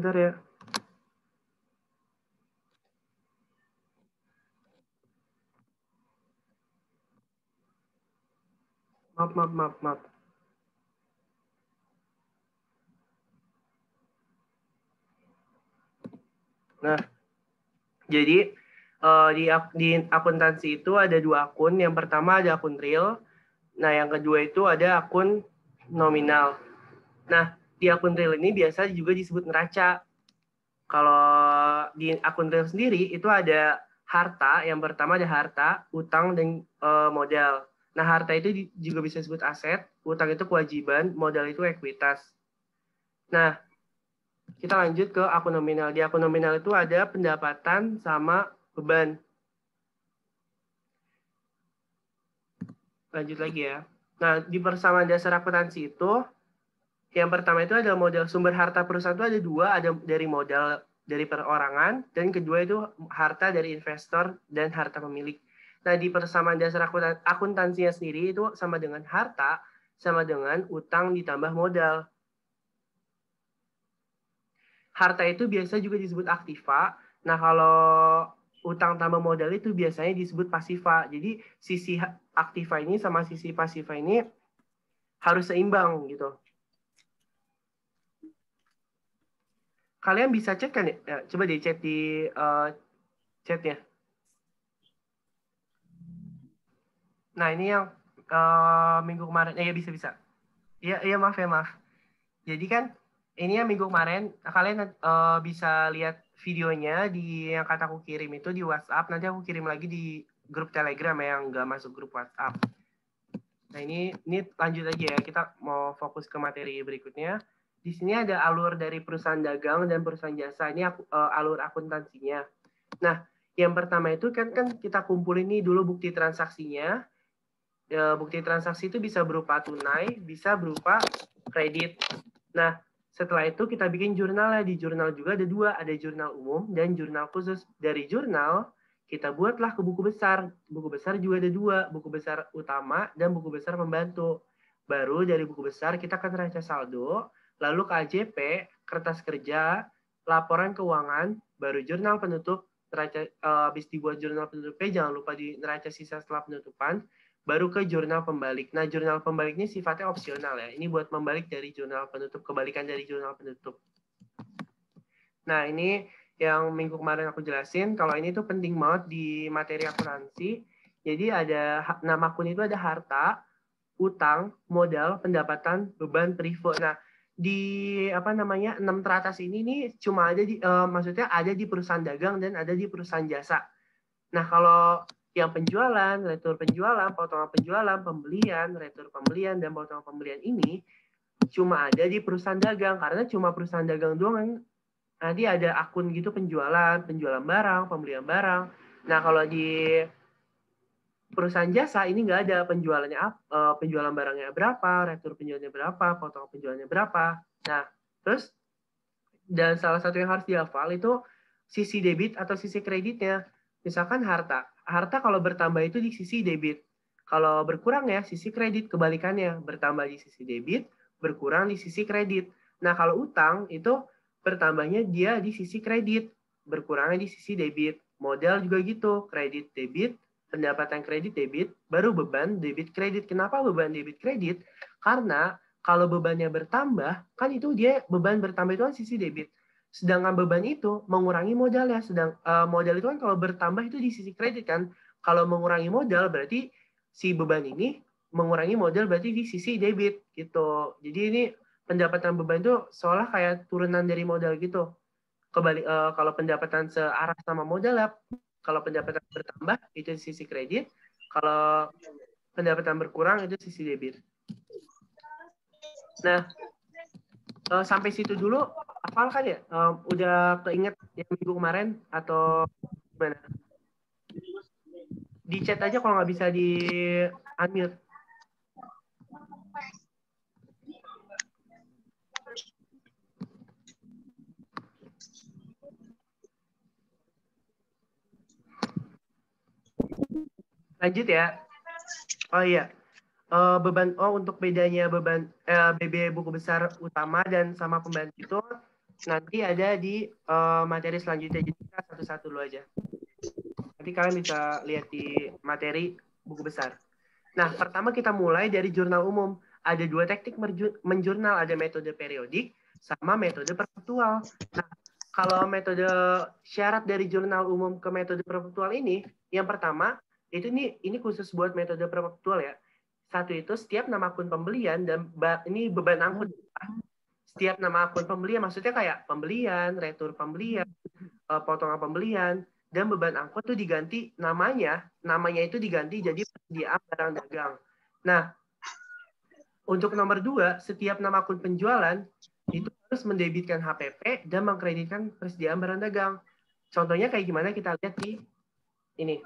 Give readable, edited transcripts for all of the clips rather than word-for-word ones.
Bentar ya. Maaf. Nah, jadi di akuntansi itu ada 2 akun. Yang pertama ada akun real. Nah, yang kedua itu ada akun nominal. Nah, di akun real ini biasa juga disebut neraca. Kalau di akun real sendiri itu ada harta. Yang pertama ada harta, utang, dan modal. Nah, harta itu juga bisa disebut aset, utang itu kewajiban, modal itu ekuitas. Nah, kita lanjut ke akun nominal. Di akun nominal itu ada pendapatan sama beban. Lanjut lagi ya. Nah, di persamaan dasar akuntansi itu, yang pertama itu ada modal. Sumber harta perusahaan itu ada 2, ada dari modal dari perorangan, dan kedua itu harta dari investor dan harta pemilik. Nah, di persamaan dasar akuntansinya sendiri itu sama dengan harta, sama dengan utang ditambah modal. Harta itu biasa juga disebut aktiva. Nah, kalau utang tambah modal itu biasanya disebut pasiva. Jadi sisi aktiva ini sama sisi pasiva ini harus seimbang gitu. Kalian bisa cek kan ya? Coba deh chat di chatnya. Nah, ini yang minggu kemarin. Ya bisa. Iya maaf. Jadi kan ini yang minggu kemarin kalian bisa lihat videonya di yang kata aku kirim itu di WhatsApp. Nanti aku kirim lagi di grup Telegram yang nggak masuk grup WhatsApp. Nah, ini lanjut aja ya. Kita mau fokus ke materi berikutnya. Di sini ada alur dari perusahaan dagang dan perusahaan jasa. Ini alur akuntansinya. Nah, yang pertama itu kan kita kumpulin nih dulu bukti transaksinya. Bukti transaksi itu bisa berupa tunai, bisa berupa kredit. Nah, setelah itu kita bikin jurnalnya. Di jurnal juga ada 2, ada jurnal umum dan jurnal khusus. Dari jurnal kita buatlah ke buku besar. Buku besar juga ada 2, buku besar utama dan buku besar pembantu. Baru dari buku besar kita ke neraca saldo, lalu ke AJP, kertas kerja, laporan keuangan, baru jurnal penutup. Habis dibuat jurnal penutupnya, jangan lupa di neraca sisa setelah penutupan, baru ke jurnal pembalik. Nah, jurnal pembalik ini sifatnya opsional ya. Ini buat membalik dari jurnal penutup, kebalikan dari jurnal penutup. Nah, ini yang minggu kemarin aku jelasin. Kalau ini tuh penting banget di materi akuntansi. Jadi ada nama akun itu ada harta, utang, modal, pendapatan, beban, privo. Nah, di 6 teratas ini nih cuma ada di maksudnya ada di perusahaan dagang dan ada di perusahaan jasa. Nah, kalau yang penjualan, retur penjualan, potongan penjualan, pembelian, retur pembelian, dan potongan pembelian ini cuma ada di perusahaan dagang, karena cuma perusahaan dagang doang. Nanti ada akun gitu penjualan barang, pembelian barang. Nah, kalau di perusahaan jasa ini nggak ada penjualannya, penjualan barangnya berapa, retur penjualannya berapa, potongan penjualannya berapa. Nah, terus dan salah satu yang harus dihafal itu sisi debit atau sisi kreditnya. Misalkan harta kalau bertambah itu di sisi debit. Kalau berkurang ya sisi kredit, kebalikannya bertambah di sisi debit, berkurang di sisi kredit. Nah, kalau utang itu bertambahnya dia di sisi kredit, berkurangnya di sisi debit. Modal juga gitu, kredit debit, pendapatan kredit debit, baru beban debit kredit. Kenapa beban debit kredit? Karena kalau bebannya bertambah, kan itu dia beban bertambah itu kan sisi debit. Sedangkan beban itu mengurangi modal ya. Modal itu kan kalau bertambah itu di sisi kredit kan. Kalau mengurangi modal berarti si beban ini mengurangi modal berarti di sisi debit gitu. Jadi ini pendapatan beban itu seolah kayak turunan dari modal gitu. Kalau pendapatan searah sama modal ya, kalau pendapatan bertambah itu di sisi kredit, kalau pendapatan berkurang itu sisi debit. Nah, sampai situ dulu hafal kan ya? Udah keinget yang minggu kemarin atau gimana? Di chat aja kalau nggak bisa di unmute. Lanjut ya. Oh iya. Beban untuk bedanya beban BB buku besar utama dan sama pembantu itu nanti ada di materi selanjutnya. Jadi kita satu-satu dulu aja. Nanti kalian bisa lihat di materi buku besar. Nah, pertama kita mulai dari jurnal umum. Ada dua teknik menjurnal, ada metode periodik sama metode perpetual. Nah, kalau metode syarat dari jurnal umum ke metode perpetual ini, yang pertama, itu ini khusus buat metode perpetual ya. Satu itu setiap nama akun pembelian dan ini beban angkut. Setiap nama akun pembelian maksudnya kayak pembelian, retur pembelian, potongan pembelian, dan beban angkut itu diganti namanya itu diganti jadi persediaan barang dagang. Nah, untuk nomor 2, setiap nama akun penjualan itu harus mendebitkan HPP dan mengkreditkan persediaan barang dagang. Contohnya kayak gimana kita lihat di ini.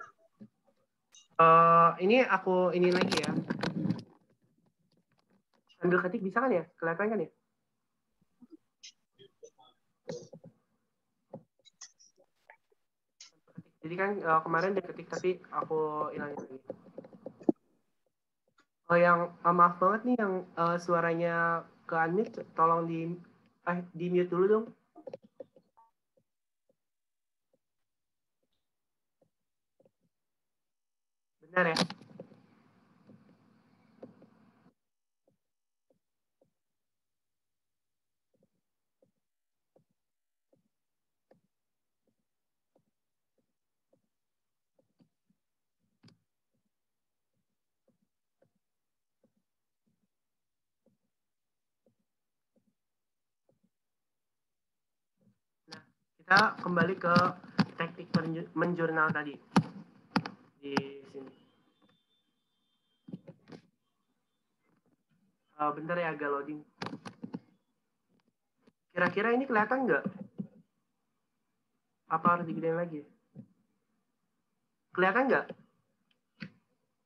Ini aku ini lagi ya. Sambil ketik bisa kan ya? Kelihatan kan ya? Jadi kan kemarin dia ketik tapi aku hilangin lagi. Yang maaf banget nih yang suaranya ke unmute, tolong di mute dulu dong. Benar ya? Nah, kita kembali ke teknik menjurnal tadi di sini. Bentar ya, agak loading. Kira-kira ini kelihatan nggak? Apa harus digedein lagi? Kelihatan nggak?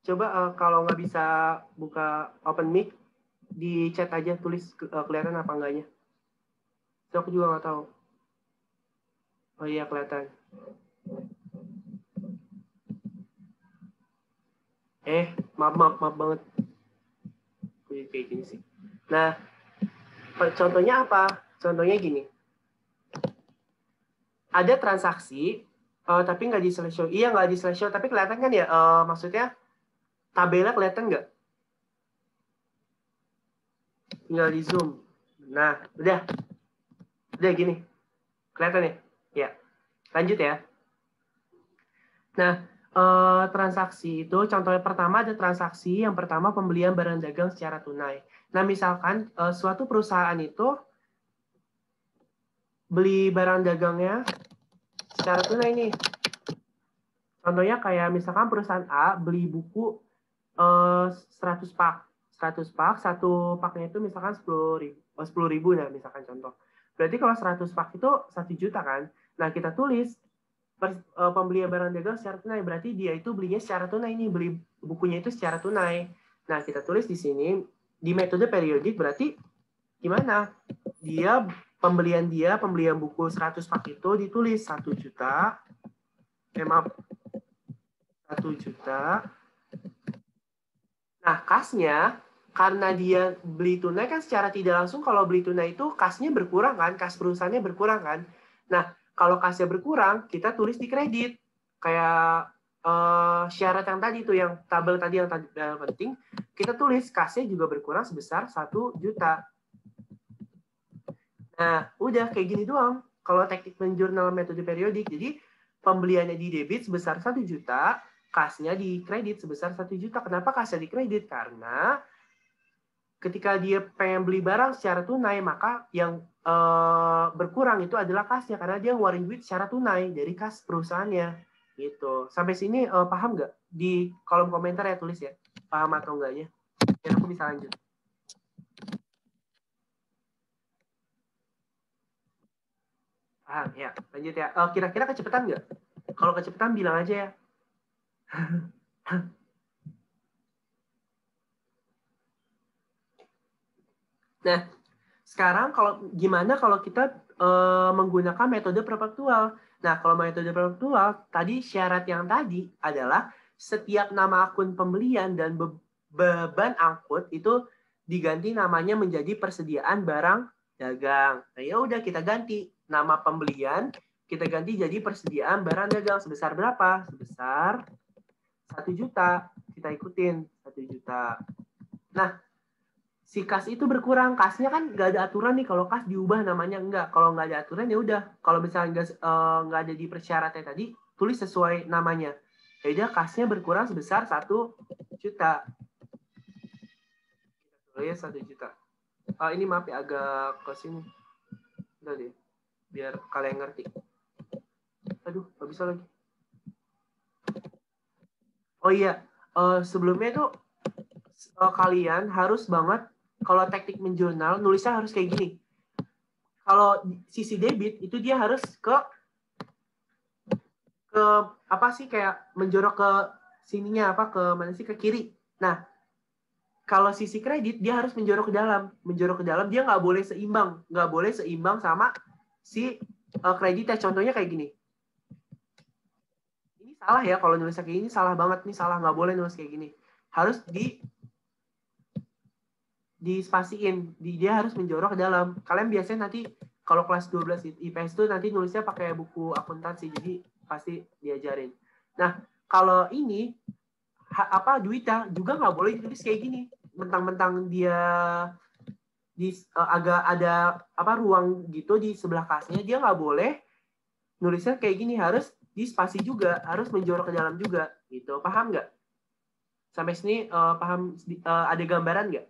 Coba kalau nggak bisa buka open mic, di chat aja tulis kelihatan apa enggaknya. So, aku juga nggak tahu. Oh iya, kelihatan. Maaf banget. Kayak gini sih. Nah, contohnya apa? Contohnya gini. Ada transaksi, tapi nggak di slash show. Iya, nggak di slash show, tapi kelihatan kan ya? Maksudnya, tabelnya kelihatan nggak? Tinggal di zoom. Nah, udah gini. Kelihatan ya? Ya. Lanjut ya. Nah, transaksi itu contohnya pertama ada transaksi yang pertama pembelian barang dagang secara tunai. Nah, misalkan suatu perusahaan itu beli barang dagangnya secara tunai nih. Contohnya kayak misalkan perusahaan A beli buku 100 pak. 100 pak, satu paknya itu misalkan 10 ribu nah misalkan contoh. Berarti kalau 100 pak itu 1 juta kan. Nah, kita tulis pembelian barang dagang secara tunai, berarti dia itu belinya secara tunai nih, beli bukunya itu secara tunai. Nah, kita tulis di sini di metode periodik berarti gimana? Pembelian buku 100 pak itu ditulis 1 juta. 1 juta. Nah, kasnya karena dia beli tunai kan secara tidak langsung kalau beli tunai itu kasnya berkurang kan, kas perusahaannya berkurang kan. Nah, kalau kasnya berkurang, kita tulis di kredit. Kayak syarat yang tadi tuh, yang tabel tadi yang penting, kita tulis kasnya juga berkurang sebesar 1 juta. Nah, udah kayak gini doang. Kalau teknik menjurnal metode periodik, jadi pembeliannya di debit sebesar 1 juta, kasnya di kredit sebesar 1 juta. Kenapa kasnya di kredit? Karena ketika dia pengen beli barang secara tunai, maka yang berkurang itu adalah kasnya karena dia ngeluarin duit secara tunai dari kas perusahaannya gitu. Sampai sini paham nggak? Di kolom komentar ya tulis ya, paham atau enggaknya, biar aku bisa lanjut. Paham ya, lanjut ya. Kira-kira kecepatan nggak? Kalau kecepatan bilang aja ya. Nah, sekarang gimana kalau kita menggunakan metode perpetual? Nah, kalau metode perpetual, tadi syarat yang tadi adalah setiap nama akun pembelian dan beban angkut itu diganti namanya menjadi persediaan barang dagang. Nah, ya udah kita ganti nama pembelian, kita ganti jadi persediaan barang dagang sebesar berapa? Sebesar 1 juta. Kita ikutin 1 juta. Nah, si kas itu berkurang. Kasnya kan nggak ada aturan nih, kalau kas diubah namanya enggak. Kalau nggak ada aturan ya udah. Kalau misalnya nggak ada di persyaratan tadi, tulis sesuai namanya. Ya udah, kasnya berkurang sebesar 1 juta. Kita tulis 1 juta. Ini maaf ya, agak ke sini. Udah deh, biar kalian ngerti. Aduh, nggak bisa lagi. Oh iya, sebelumnya tuh kalian harus banget, kalau teknik menjurnal, nulisnya harus kayak gini. Kalau sisi debit itu dia harus ke apa sih, kayak menjorok ke sininya, apa ke mana sih, ke kiri. Nah, kalau sisi kredit dia harus menjorok ke dalam. Menjorok ke dalam, dia nggak boleh seimbang sama si kreditnya. Contohnya kayak gini. Ini salah ya, kalau nulisnya kayak gini salah banget nih, salah, nggak boleh nulis kayak gini. Harus dispasiin, dia harus menjorok ke dalam. Kalian biasanya nanti kalau kelas 12 IPS itu nanti nulisnya pakai buku akuntansi, jadi pasti diajarin. Nah, kalau ini duitnya juga nggak boleh ditulis kayak gini, mentang-mentang dia agak ada ruang gitu di sebelah kasnya, dia nggak boleh nulisnya kayak gini, harus dispasi juga, harus menjorok ke dalam juga gitu. Paham nggak? Sampai sini paham? Ada gambaran nggak?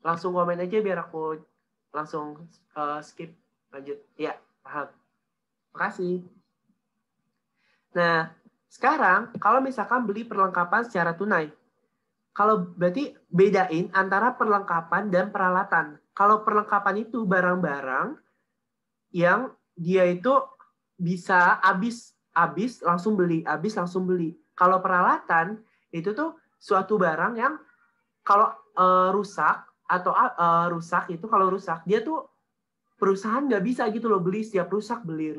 Langsung komen aja biar aku langsung skip lanjut. Ya, paham. Makasih. Nah, sekarang kalau misalkan beli perlengkapan secara tunai, kalau berarti bedain antara perlengkapan dan peralatan. Kalau perlengkapan itu barang-barang yang dia itu bisa habis langsung beli, habis langsung beli. Kalau peralatan itu tuh suatu barang yang kalau rusak atau rusak itu, kalau rusak dia tuh perusahaan nggak bisa gitu loh beli setiap rusak beli,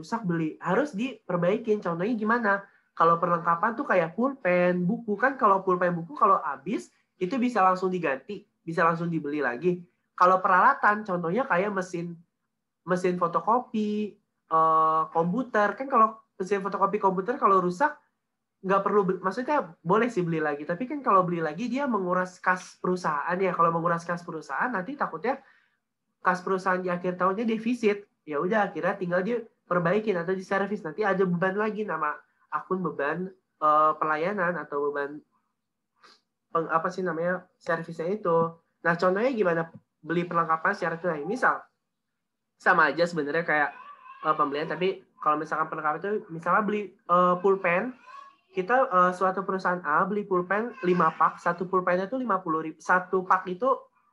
harus diperbaikin. Contohnya gimana? Kalau perlengkapan tuh kayak pulpen, buku kan, kalau pulpen buku kalau habis itu bisa langsung diganti, bisa langsung dibeli lagi. Kalau peralatan contohnya kayak mesin fotokopi, komputer kan, kalau mesin fotokopi komputer kalau rusak nggak perlu, maksudnya boleh sih beli lagi, tapi kan kalau beli lagi dia menguras kas perusahaan ya. Kalau menguras kas perusahaan nanti takutnya kas perusahaan di akhir tahunnya defisit. Ya udah, akhirnya tinggal dia perbaikin atau diservis, nanti ada beban lagi, nama akun beban pelayanan atau beban apa sih namanya, servisnya itu. Nah, contohnya gimana beli perlengkapan secara tunai? Misal sama aja sebenarnya kayak pembelian, tapi kalau misalkan perlengkapan itu misalnya beli pulpen. Kita suatu perusahaan A beli pulpen 5 pak, satu pulpennya itu 50.000, satu pak itu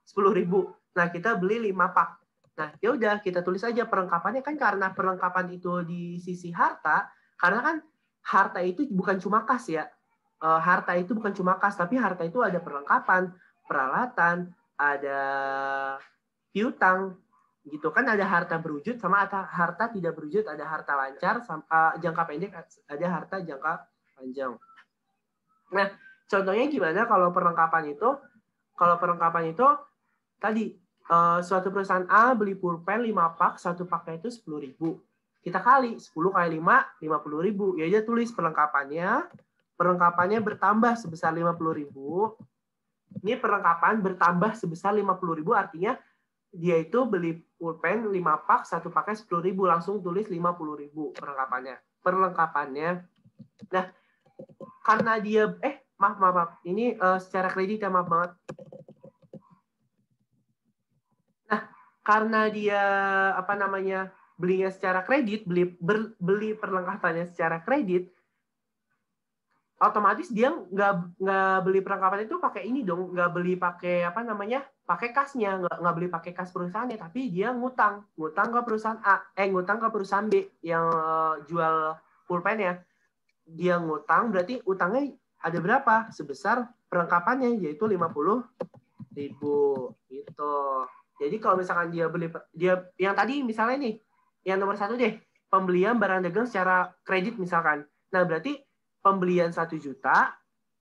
10.000. Nah, kita beli 5 pak. Nah, ya udah kita tulis aja perlengkapannya, kan karena perlengkapan itu di sisi harta, karena kan harta itu bukan cuma kas ya. Harta itu bukan cuma kas, tapi harta itu ada perlengkapan, peralatan, ada piutang gitu kan, ada harta berwujud sama harta tidak berwujud, ada harta lancar jangka pendek, ada harta jangka panjang. Nah, contohnya gimana kalau perlengkapan itu? Kalau perlengkapan itu tadi suatu perusahaan A beli pulpen 5 pak, satu paknya itu 10.000. Kita kali 10 kali 5, 50.000. Ya aja tulis perlengkapannya bertambah sebesar 50.000. Ini perlengkapan bertambah sebesar 50.000, artinya dia itu beli pulpen 5 pak, satu paknya 10.000, langsung tulis 50.000 perlengkapannya. Nah, karena dia maaf ini secara kredit ya, maaf banget. Nah, karena dia belinya secara kredit, beli perlengkapannya secara kredit, otomatis dia nggak beli perlengkapan itu pakai ini dong, nggak beli pakai pakai kasnya, nggak beli pakai kas perusahaannya, tapi dia ngutang ke perusahaan A, ngutang ke perusahaan B yang jual pulpennya. Dia ngutang, berarti utangnya ada berapa? Sebesar perlengkapannya, yaitu 50.000 gitu. Jadi kalau misalkan dia yang tadi misalnya nih, yang nomor 1 deh, pembelian barang dagang secara kredit misalkan. Nah, berarti pembelian 1 juta,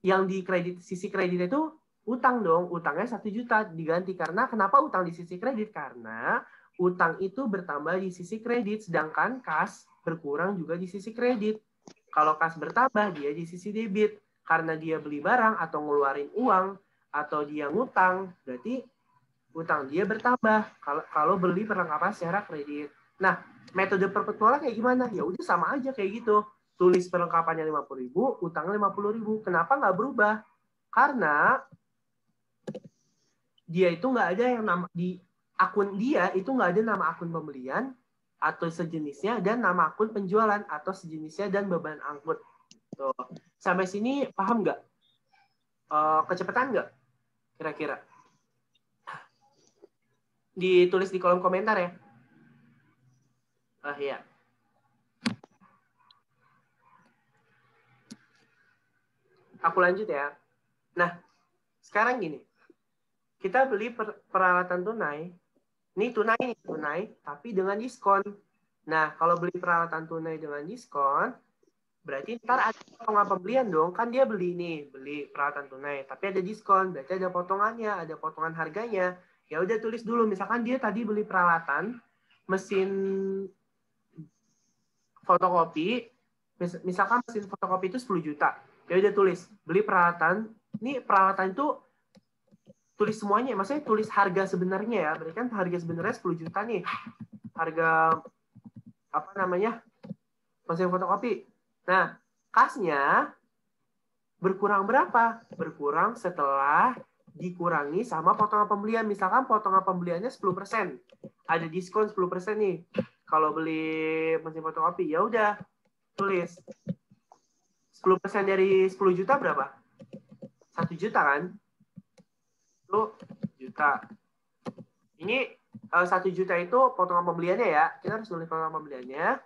yang di sisi kredit itu utang dong, utangnya 1 juta diganti. Karena kenapa utang di sisi kredit? Karena utang itu bertambah di sisi kredit, sedangkan kas berkurang juga di sisi kredit. Kalau kas bertambah, dia di sisi debit. Karena dia beli barang atau ngeluarin uang, atau dia ngutang, berarti utang dia bertambah kalau beli perlengkapan secara kredit. Nah, metode perpetualan kayak gimana? Ya udah sama aja kayak gitu. Tulis perlengkapannya 50.000, utangnya 50.000. Kenapa nggak berubah? Karena dia itu nggak ada yang nama di akun dia itu nggak ada nama akun pembelian atau sejenisnya dan nama akun penjualan atau sejenisnya dan beban angkut. Tuh. Sampai sini paham nggak? Kecepatan nggak? Kira-kira? Ditulis di kolom komentar ya. Iya. Aku lanjut ya. Nah, sekarang gini. Kita beli peralatan tunai. Ini tunai, tapi dengan diskon. Nah, kalau beli peralatan tunai dengan diskon, berarti ntar ada potongan pembelian dong. Kan dia beli peralatan tunai, tapi ada diskon. Berarti ada potongannya, ada potongan harganya. Ya udah tulis dulu. Misalkan dia tadi beli peralatan mesin fotokopi, misalkan mesin fotokopi itu 10 juta. Ya udah tulis, beli peralatan. Ini peralatan itu tulis semuanya, maksudnya tulis harga sebenarnya ya. Berarti kan harga sebenarnya 10 juta nih. Harga apa namanya? Mesin fotokopi. Nah, kasnya berkurang berapa? Berkurang setelah dikurangi sama potongan pembelian. Misalkan potongan pembeliannya 10%. Ada diskon 10% nih. Kalau beli mesin fotokopi, ya udah tulis 10% dari 10 juta berapa? 1 juta kan? 1 juta. Ini 1 juta itu potongan pembeliannya ya. Kita harus tulis potongan pembeliannya.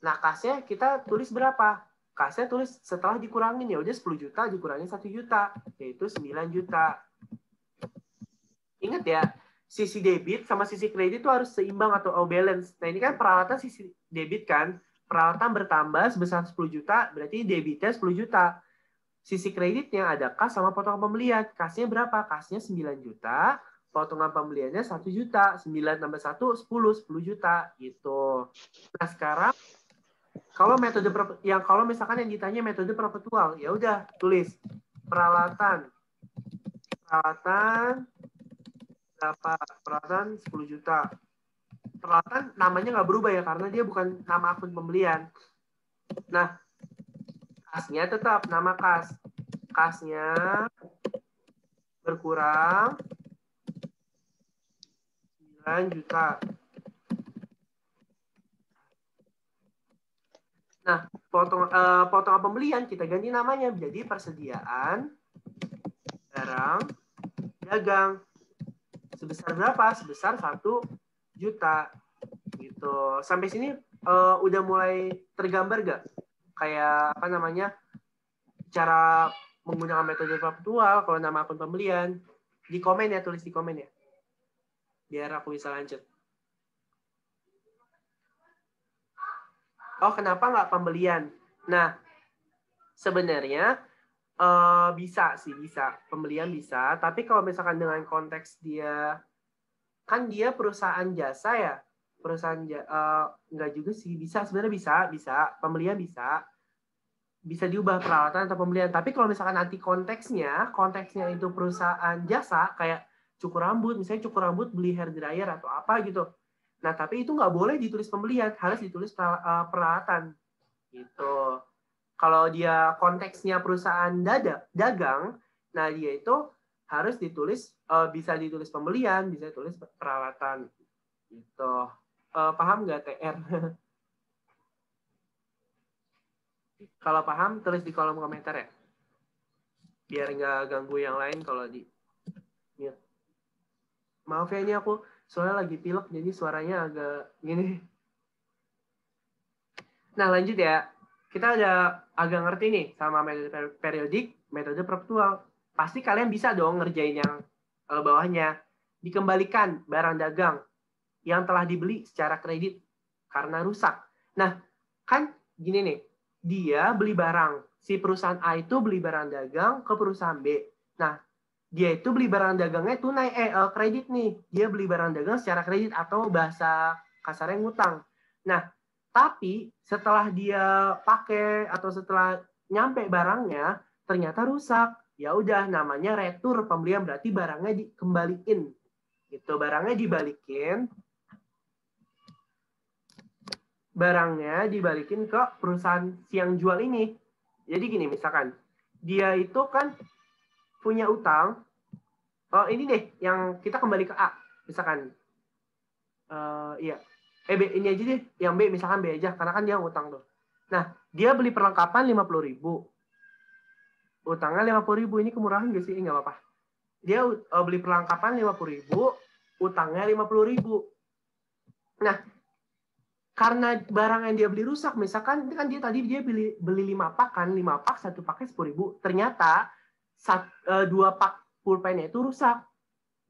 Nah, kasnya kita tulis berapa? Kasnya tulis setelah dikurangin, ya udah 10 juta dikurangin 1 juta, yaitu 9 juta. Ingat ya, sisi debit sama sisi kredit itu harus seimbang atau balance. Nah, ini kan peralatan sisi debit kan. Peralatan bertambah sebesar 10 juta, berarti debitnya 10 juta. Sisi kreditnya ada kas sama potongan pembelian. Kasnya berapa? Kasnya 9 juta, potongan pembeliannya 1 juta. 9 tambah 1, 10 juta. Gitu. Nah, sekarang kalau misalkan yang ditanya metode perpetual, ya udah tulis peralatan berapa? Peralatan 10 juta. Peralatan namanya nggak berubah ya karena dia bukan nama akun pembelian. Nah, kasnya tetap nama kas. Kasnya berkurang 9 juta. Nah, potongan pembelian kita ganti namanya jadi persediaan barang dagang. Sebesar berapa? Sebesar 1 juta. Gitu. Sampai sini udah mulai tergambar gak? Kayak apa namanya? Cara menggunakan metode perpetual kalau nama akun pembelian. Di komen ya, tulis di komen ya. Biar aku bisa lanjut. Oh, kenapa nggak pembelian? Nah, sebenarnya bisa sih, bisa. Pembelian bisa. Tapi kalau misalkan dengan konteks dia, kan dia perusahaan jasa ya. Nggak juga sih. Bisa, sebenarnya bisa. Pembelian bisa. Bisa diubah peralatan atau pembelian. Tapi kalau misalkan nanti konteksnya itu perusahaan jasa, kayak cukur rambut, misalnya cukur rambut beli hair dryer atau apa gitu. Nah, tapi itu nggak boleh ditulis pembelian, harus ditulis peralatan. Gitu. Kalau dia konteksnya perusahaan dagang, nah dia itu harus ditulis, bisa ditulis pembelian, bisa ditulis peralatan. Gitu. Paham nggak TR? Kalau paham, tulis di kolom komentar ya. Biar nggak ganggu yang lain kalau di mute. Maaf ya, ini aku soalnya lagi pilek, jadi suaranya agak gini. Nah, lanjut ya. Kita udah agak ngerti nih sama metode periodik, metode perpetual. Pasti kalian bisa dong ngerjain yang bawahnya. Dikembalikan barang dagang yang telah dibeli secara kredit karena rusak. Nah, kan gini nih. Dia beli barang. Si perusahaan A itu beli barang dagang ke perusahaan B. Nah, dia itu beli barang dagangnya tunai, kredit nih. Dia beli barang dagang secara kredit atau bahasa kasarnya ngutang. Nah, tapi setelah dia pakai atau setelah nyampe barangnya, ternyata rusak. Ya udah, namanya retur pembelian, berarti barangnya dikembaliin. Gitu, barangnya dibalikin ke perusahaan si yang jual ini. Jadi gini, misalkan dia itu kan punya utang. Oh, ini deh yang kita kembali ke A. Misalkan iya. B, ini aja deh, yang B misalkan B aja karena kan dia ngutang tuh. Nah, dia beli perlengkapan 50.000. Utangnya 50.000, ini kemurahan gak sih? Nggak apa-apa. Dia beli perlengkapan 50.000, utangnya 50.000. Nah, karena barang yang dia beli rusak, misalkan kan dia tadi beli 5 pak kan, 5 pak, 1 paknya 10.000. Ternyata 2 pak pulpennya itu rusak.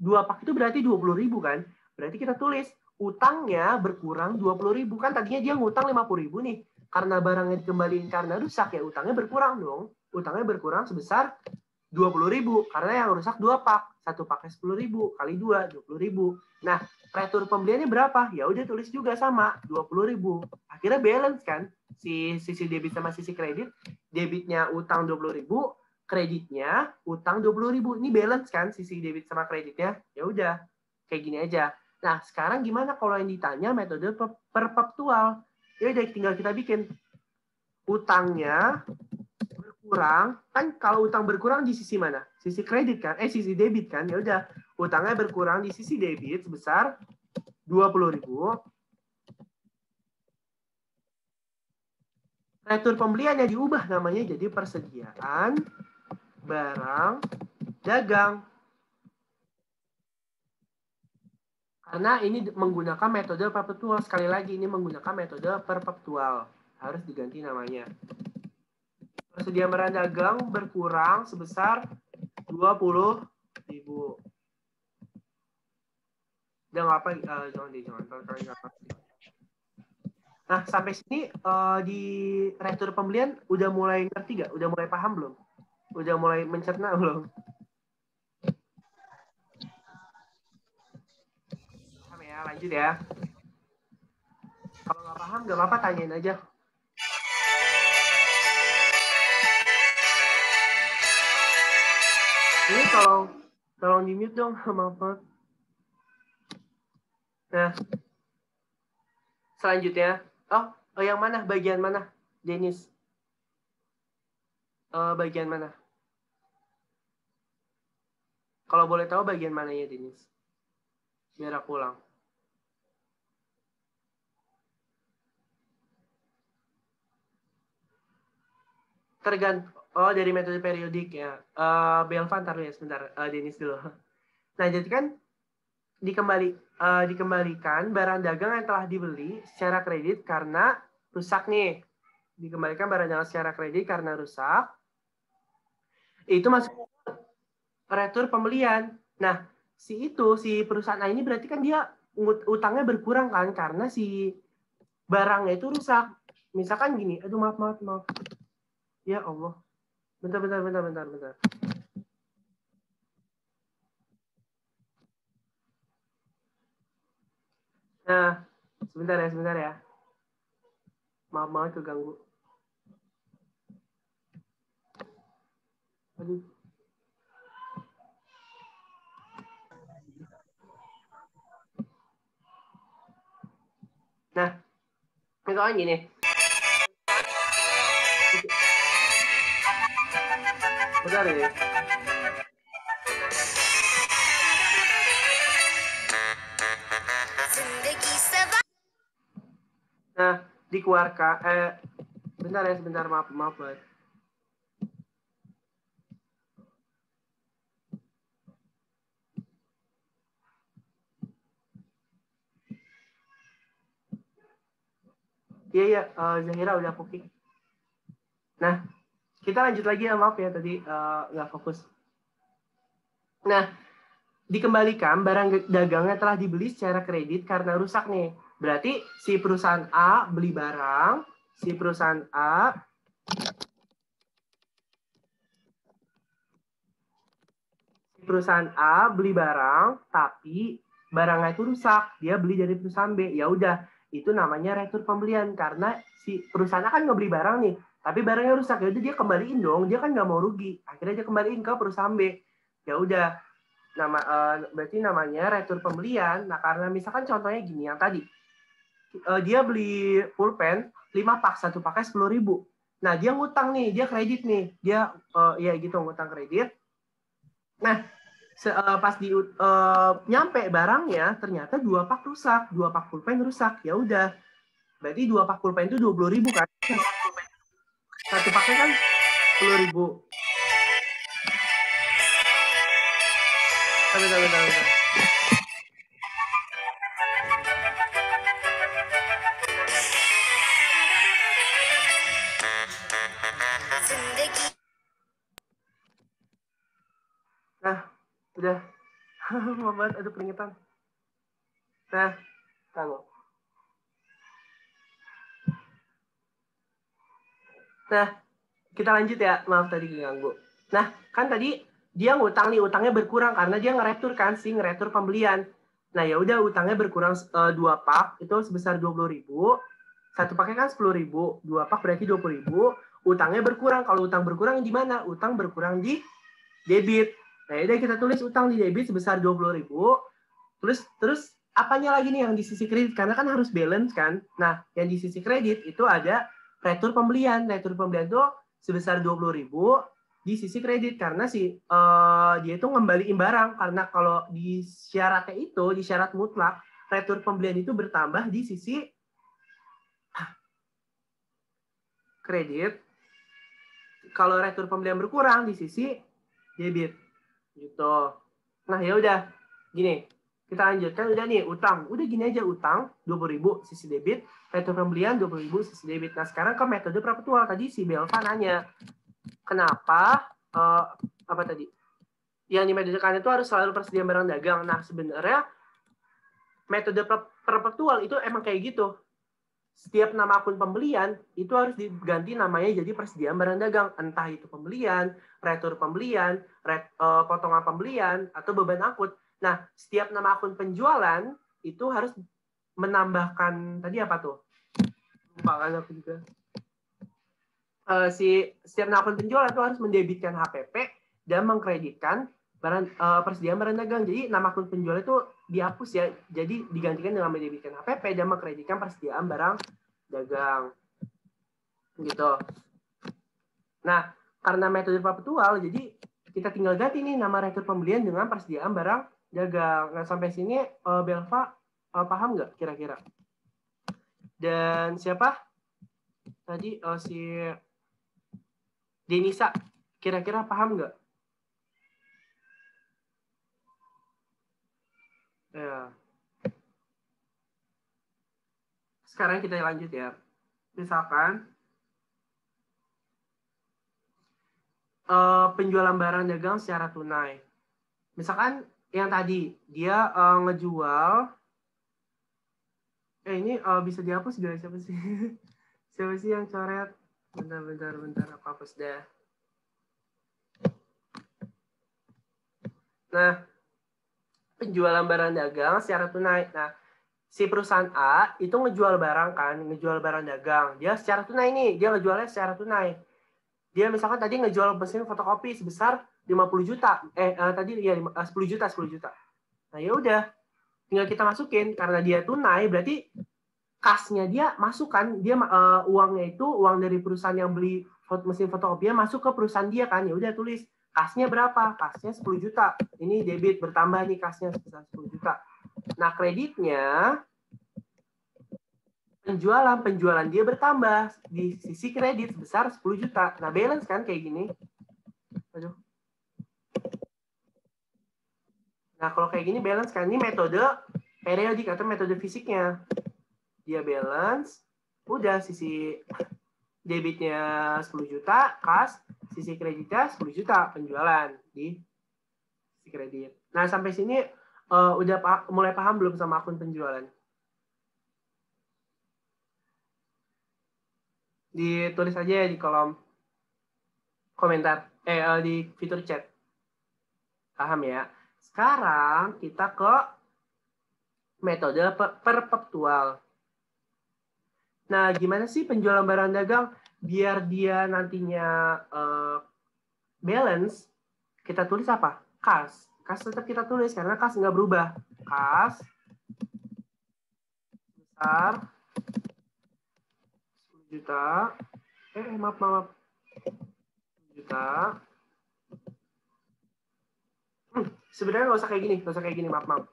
2 pak itu berarti 20.000 kan? Berarti kita tulis utangnya berkurang 20.000 kan, tadinya dia ngutang 50.000 nih. Karena barangnya dikembaliin karena rusak, ya utangnya berkurang dong. Utangnya berkurang sebesar 20.000 karena yang rusak 2 pak, 1 paknya 10.000 kali 2, 20.000. Nah, retur pembeliannya berapa? Ya udah tulis juga sama 20.000. Akhirnya balance kan, si sisi debit sama sisi kredit. Debitnya utang 20.000, kreditnya utang 20.000. Ini balance kan sisi debit sama kreditnya. Ya udah, kayak gini aja. Nah, sekarang gimana kalau yang ditanya metode perpetual? Ya udah, tinggal kita bikin utangnya berkurang. Kan kalau utang berkurang di sisi mana? Sisi kredit kan? Sisi debit kan? Ya udah, utangnya berkurang di sisi debit sebesar 20.000. Retur pembeliannya diubah namanya jadi persediaan barang dagang. Karena ini menggunakan metode perpetual. Sekali lagi, ini menggunakan metode perpetual. Harus diganti namanya. Persediaan barang dagang berkurang sebesar 20.000. Udah nggak apa, jangan. Nah, sampai sini di retur pembelian udah mulai ngerti gak? Udah mulai paham belum? Udah mulai mencerna belum? Paham ya, lanjut ya. Kalau nggak paham, nggak apa-apa, tanyain aja. Ini tolong di mute dong, maaf. Nah, selanjutnya, yang mana? Bagian mana, Dennis? Bagian mana? Kalau boleh tahu bagian mananya, Dennis? Biar aku ulang. Tergantung. Oh, dari metode periodik ya. Belvan, taruh ya sebentar. Dennis dulu. Nah, jadi kan dikembalikan barang dagang yang telah dibeli secara kredit karena rusak nih. Dikembalikan barang dagang secara kredit karena rusak. Itu masuk retur pembelian. Nah, si perusahaan A ini berarti kan dia utangnya berkurang kan karena si barangnya itu rusak. Misalkan gini, aduh maaf. Ya Allah. Bentar. Nah, sebentar ya. Maaf keganggu. Aduh. Nah, misalkan gini. Bentar ya. Nah, dikeluarkan. Sebentar, maaf banget. Iya, Zahira udah cooking. Nah, kita lanjut lagi ya, maaf ya tadi nggak fokus. Nah, dikembalikan barang dagangnya telah dibeli secara kredit karena rusak nih. Berarti si perusahaan A beli barang, si perusahaan perusahaan A beli barang, tapi barangnya itu rusak. Dia beli dari perusahaan B. Ya udah, itu namanya retur pembelian karena si perusahaan A kan ngebeli barang nih, tapi barangnya rusak. Ya udah dia kembaliin dong. Dia kan nggak mau rugi. Akhirnya dia kembaliin ke perusahaan B. Ya udah, berarti namanya retur pembelian. Nah, karena misalkan contohnya gini yang tadi, dia beli pulpen 5 pak, satu paknya 10.000. Nah, dia ngutang nih, dia kredit nih, dia ya gitu ngutang kredit. Nah, pas nyampe barangnya ternyata 2 pak rusak, 2 pak pulpen rusak. Ya udah, berarti 2 pak pulpen itu 20.000 kan? Satu paknya kan 10.000. Bentar. Nah, udah. Maaf banget, aduh keringetan. Nah, kalau. Nah, kita lanjut ya. Maaf tadi ganggu. Nah, kan tadi dia ngutang nih, utangnya berkurang karena dia ngeretur kan, ngeretur pembelian. Nah, ya udah utangnya berkurang 2 pak, itu sebesar 20.000. Satu paknya kan 10.000, 2 pak berarti 20.000. Utangnya berkurang. Kalau utang berkurang di mana? Utang berkurang di debit. Nah, udah kita tulis utang di debit sebesar 20.000. Terus apanya lagi nih yang di sisi kredit? Karena kan harus balance kan. Nah, yang di sisi kredit itu ada retur pembelian. Retur pembelian itu sebesar 20.000 di sisi kredit karena dia itu ngembaliin barang, karena kalau di syaratnya itu di syarat mutlak retur pembelian itu bertambah di sisi kredit, kalau retur pembelian berkurang di sisi debit gitu. Nah, ya udah gini, kita lanjutkan. Udah nih utang, udah gini aja, utang 20.000 sisi debit, retur pembelian 20.000 sisi debit. Nah, sekarang ke metode perpetual. Tadi si Belva nanya kenapa apa tadi yang dimetode itu harus selalu persediaan barang dagang. Nah, sebenarnya metode perpetual itu emang kayak gitu. Setiap nama akun pembelian itu harus diganti namanya jadi persediaan barang dagang. Entah itu pembelian, retur pembelian, potongan pembelian, atau beban angkut. Nah, setiap nama akun penjualan itu harus menambahkan tadi apa tuh? Lupa kan aku juga. Setiap nama akun penjualan itu harus mendebitkan HPP dan mengkreditkan persediaan barang dagang. Jadi nama akun penjual itu dihapus ya, jadi digantikan dengan mendebitkan HPP dan mengkreditkan persediaan barang dagang gitu. Nah, karena metode perpetual, jadi kita tinggal ganti nih nama retur pembelian dengan persediaan barang dagang. Nah, sampai sini Belva paham nggak kira-kira? Dan siapa tadi si Denisa, kira-kira paham nggak? Ya. Sekarang kita lanjut ya. Misalkan penjualan barang dagang secara tunai. Misalkan yang tadi dia ngejual, ini bisa dihapus gak? Siapa sih? Siapa sih yang coret? Bentar, aku hapus dah. Nah, penjualan barang dagang secara tunai. Nah, si perusahaan A itu ngejual barang kan, ngejual barang dagang. Dia secara tunai nih, dia ngejualnya secara tunai. Dia misalkan tadi ngejual mesin fotokopi sebesar 50 juta. Tadi ya 10 juta, 10 juta. Nah, ya udah, tinggal kita masukin karena dia tunai, berarti kasnya dia masukkan, dia uangnya itu uang dari perusahaan yang beli mesin fotokopinya masuk ke perusahaan dia kan. Ya udah tulis kasnya berapa? Kasnya 10 juta. Ini debit bertambah nih kasnya sebesar 10 juta. Nah, kreditnya penjualan dia bertambah di sisi kredit sebesar 10 juta. Nah, balance kan kayak gini. Aduh. Nah, kalau kayak gini balance kan, ini metode periodik atau metode fisiknya. Dia balance, udah sisi debitnya 10 juta, kas, sisi kreditnya 10 juta penjualan di sisi kredit. Nah, sampai sini udah mulai paham belum sama akun penjualan? Ditulis aja ya di kolom komentar, di fitur chat. Paham ya? Sekarang kita ke metode perpetual. Nah, gimana sih penjualan barang dagang biar dia nantinya balance? Kita tulis apa? Kas. Kas tetap kita tulis karena kas nggak berubah. Kas besar 10 juta. Maaf. 10 juta. Sebenarnya nggak usah kayak gini. Maaf.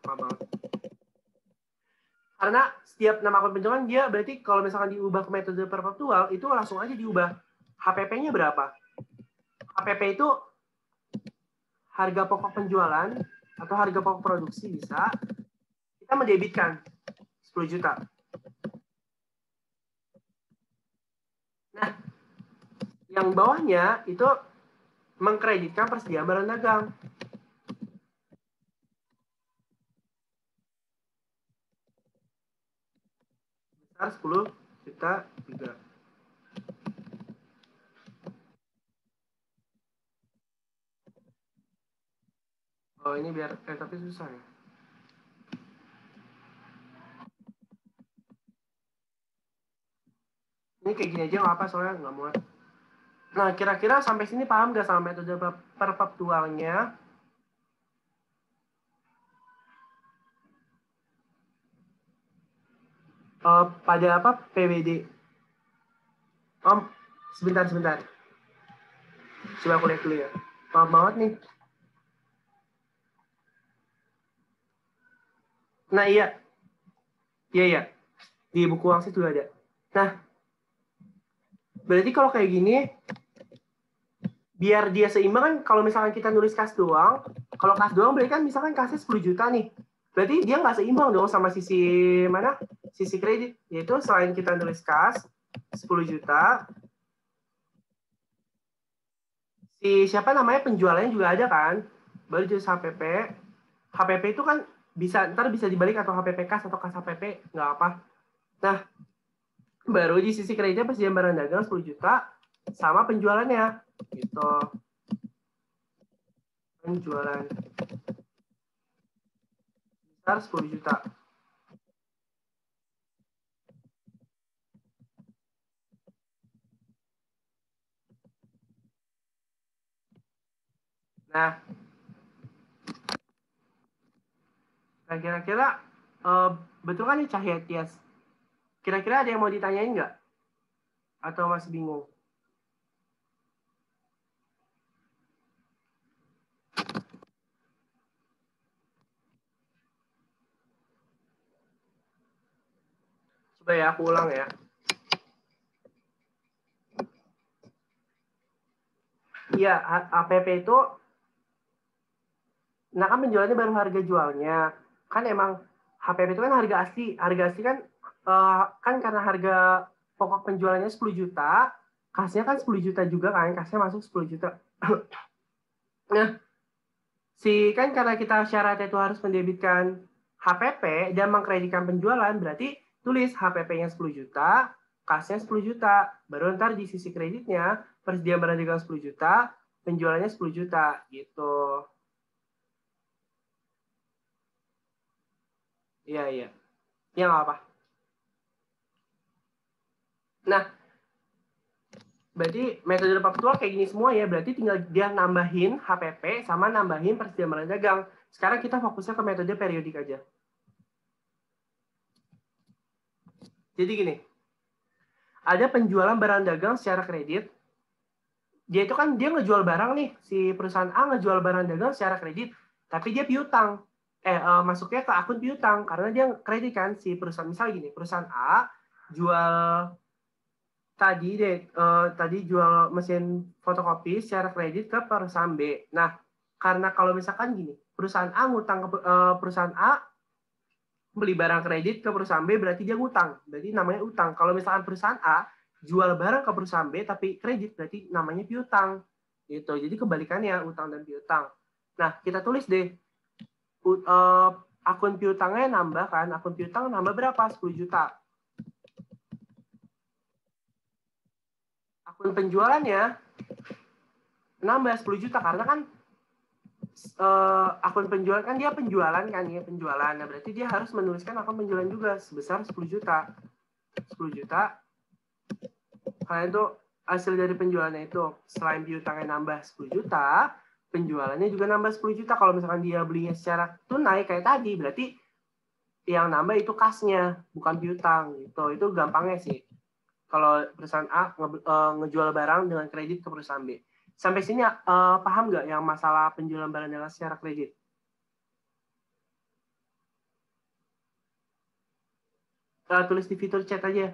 Karena setiap nama akun penjualan dia berarti kalau misalkan diubah ke metode perpetual itu langsung aja diubah. HPP-nya berapa? HPP itu harga pokok penjualan atau harga pokok produksi bisa kita mendebitkan 10 juta. Nah, yang bawahnya itu mengkreditkan persediaan barang dagang. Besar 10 juta juga. Oh, ini biar tapi susah ya. Ini kayak gini aja nggak apa soalnya nggak muat. Nah, kira-kira sampai sini paham nggak sama metode perpetualnya? Pada apa? PWD. Om, sebentar. Coba aku lihat dulu ya. Maaf banget nih. Nah, iya. Di buku wangsit juga ada. Nah, berarti kalau kayak gini, biar dia seimbang kan kalau misalkan kita nulis kas doang, kalau kas doang berarti kan misalkan kasnya 10 juta nih. Berarti dia nggak seimbang dong sama sisi mana? Sisi kredit. Yaitu selain kita nulis kas 10 juta, si siapa namanya penjualannya juga ada kan? Baru jenis HPP. HPP itu kan ntar bisa dibalik atau HPP kas atau kas HPP, nggak apa. Nah, baru di sisi kreditnya persediaan barang dagang 10 juta sama penjualannya gitu. Penjualan besar 10 juta. Nah, kira-kira betul kan nih Cahya Tias? Kira-kira ada yang mau ditanyain nggak? Atau masih bingung? Coba ya, aku ulang ya. Iya, APP itu, nah kan penjualannya baru harga jualnya. Kan emang HPP itu kan harga asli. Harga asli kan, kan karena harga pokok penjualannya 10 juta, kasnya kan 10 juta juga kan, kasnya masuk 10 juta. Nah, kan karena kita syaratnya itu harus mendebitkan HPP dan mengkreditkan penjualan, berarti tulis HPP-nya 10 juta, kasnya 10 juta. Baru ntar di sisi kreditnya, persediaan barang dagang 10 juta, penjualannya 10 juta, gitu. Iya. Ya nggak apa. Nah, berarti metode perpetual kayak gini semua ya, berarti tinggal dia nambahin HPP sama nambahin persediaan barang dagang. Sekarang kita fokusnya ke metode periodik aja. Jadi gini, ada penjualan barang dagang secara kredit. Dia itu kan dia ngejual barang nih, si perusahaan A ngejual barang dagang secara kredit, tapi dia piutang. Masuknya ke akun piutang karena dia kredit kan si perusahaan. Misal gini, perusahaan A jual tadi jual mesin fotokopi secara kredit ke perusahaan B. Nah, karena kalau misalkan gini, perusahaan A ngutang ke perusahaan A beli barang kredit ke perusahaan B berarti dia ngutang. Berarti namanya utang. Kalau misalkan perusahaan A jual barang ke perusahaan B tapi kredit berarti namanya piutang. Gitu. Jadi kebalikannya utang dan piutang. Nah, kita tulis deh akun piutangnya nambah kan. Akun piutang nambah berapa? 10 juta. Akun penjualannya nambah 10 juta karena kan akun penjualan kan dia penjualan kan ya, penjualan. Nah, berarti dia harus menuliskan akun penjualan juga sebesar 10 juta. 10 juta. Kalian tuh hasil dari penjualannya itu selain piutangnya nambah 10 juta, penjualannya juga nambah 10 juta. Kalau misalkan dia belinya secara tunai kayak tadi, berarti yang nambah itu kasnya, bukan piutang gitu. Itu gampangnya sih. Kalau perusahaan A ngejual barang dengan kredit ke perusahaan B. Sampai sini paham nggak yang masalah penjualan barang dengan secara kredit? Tulis di fitur chat aja.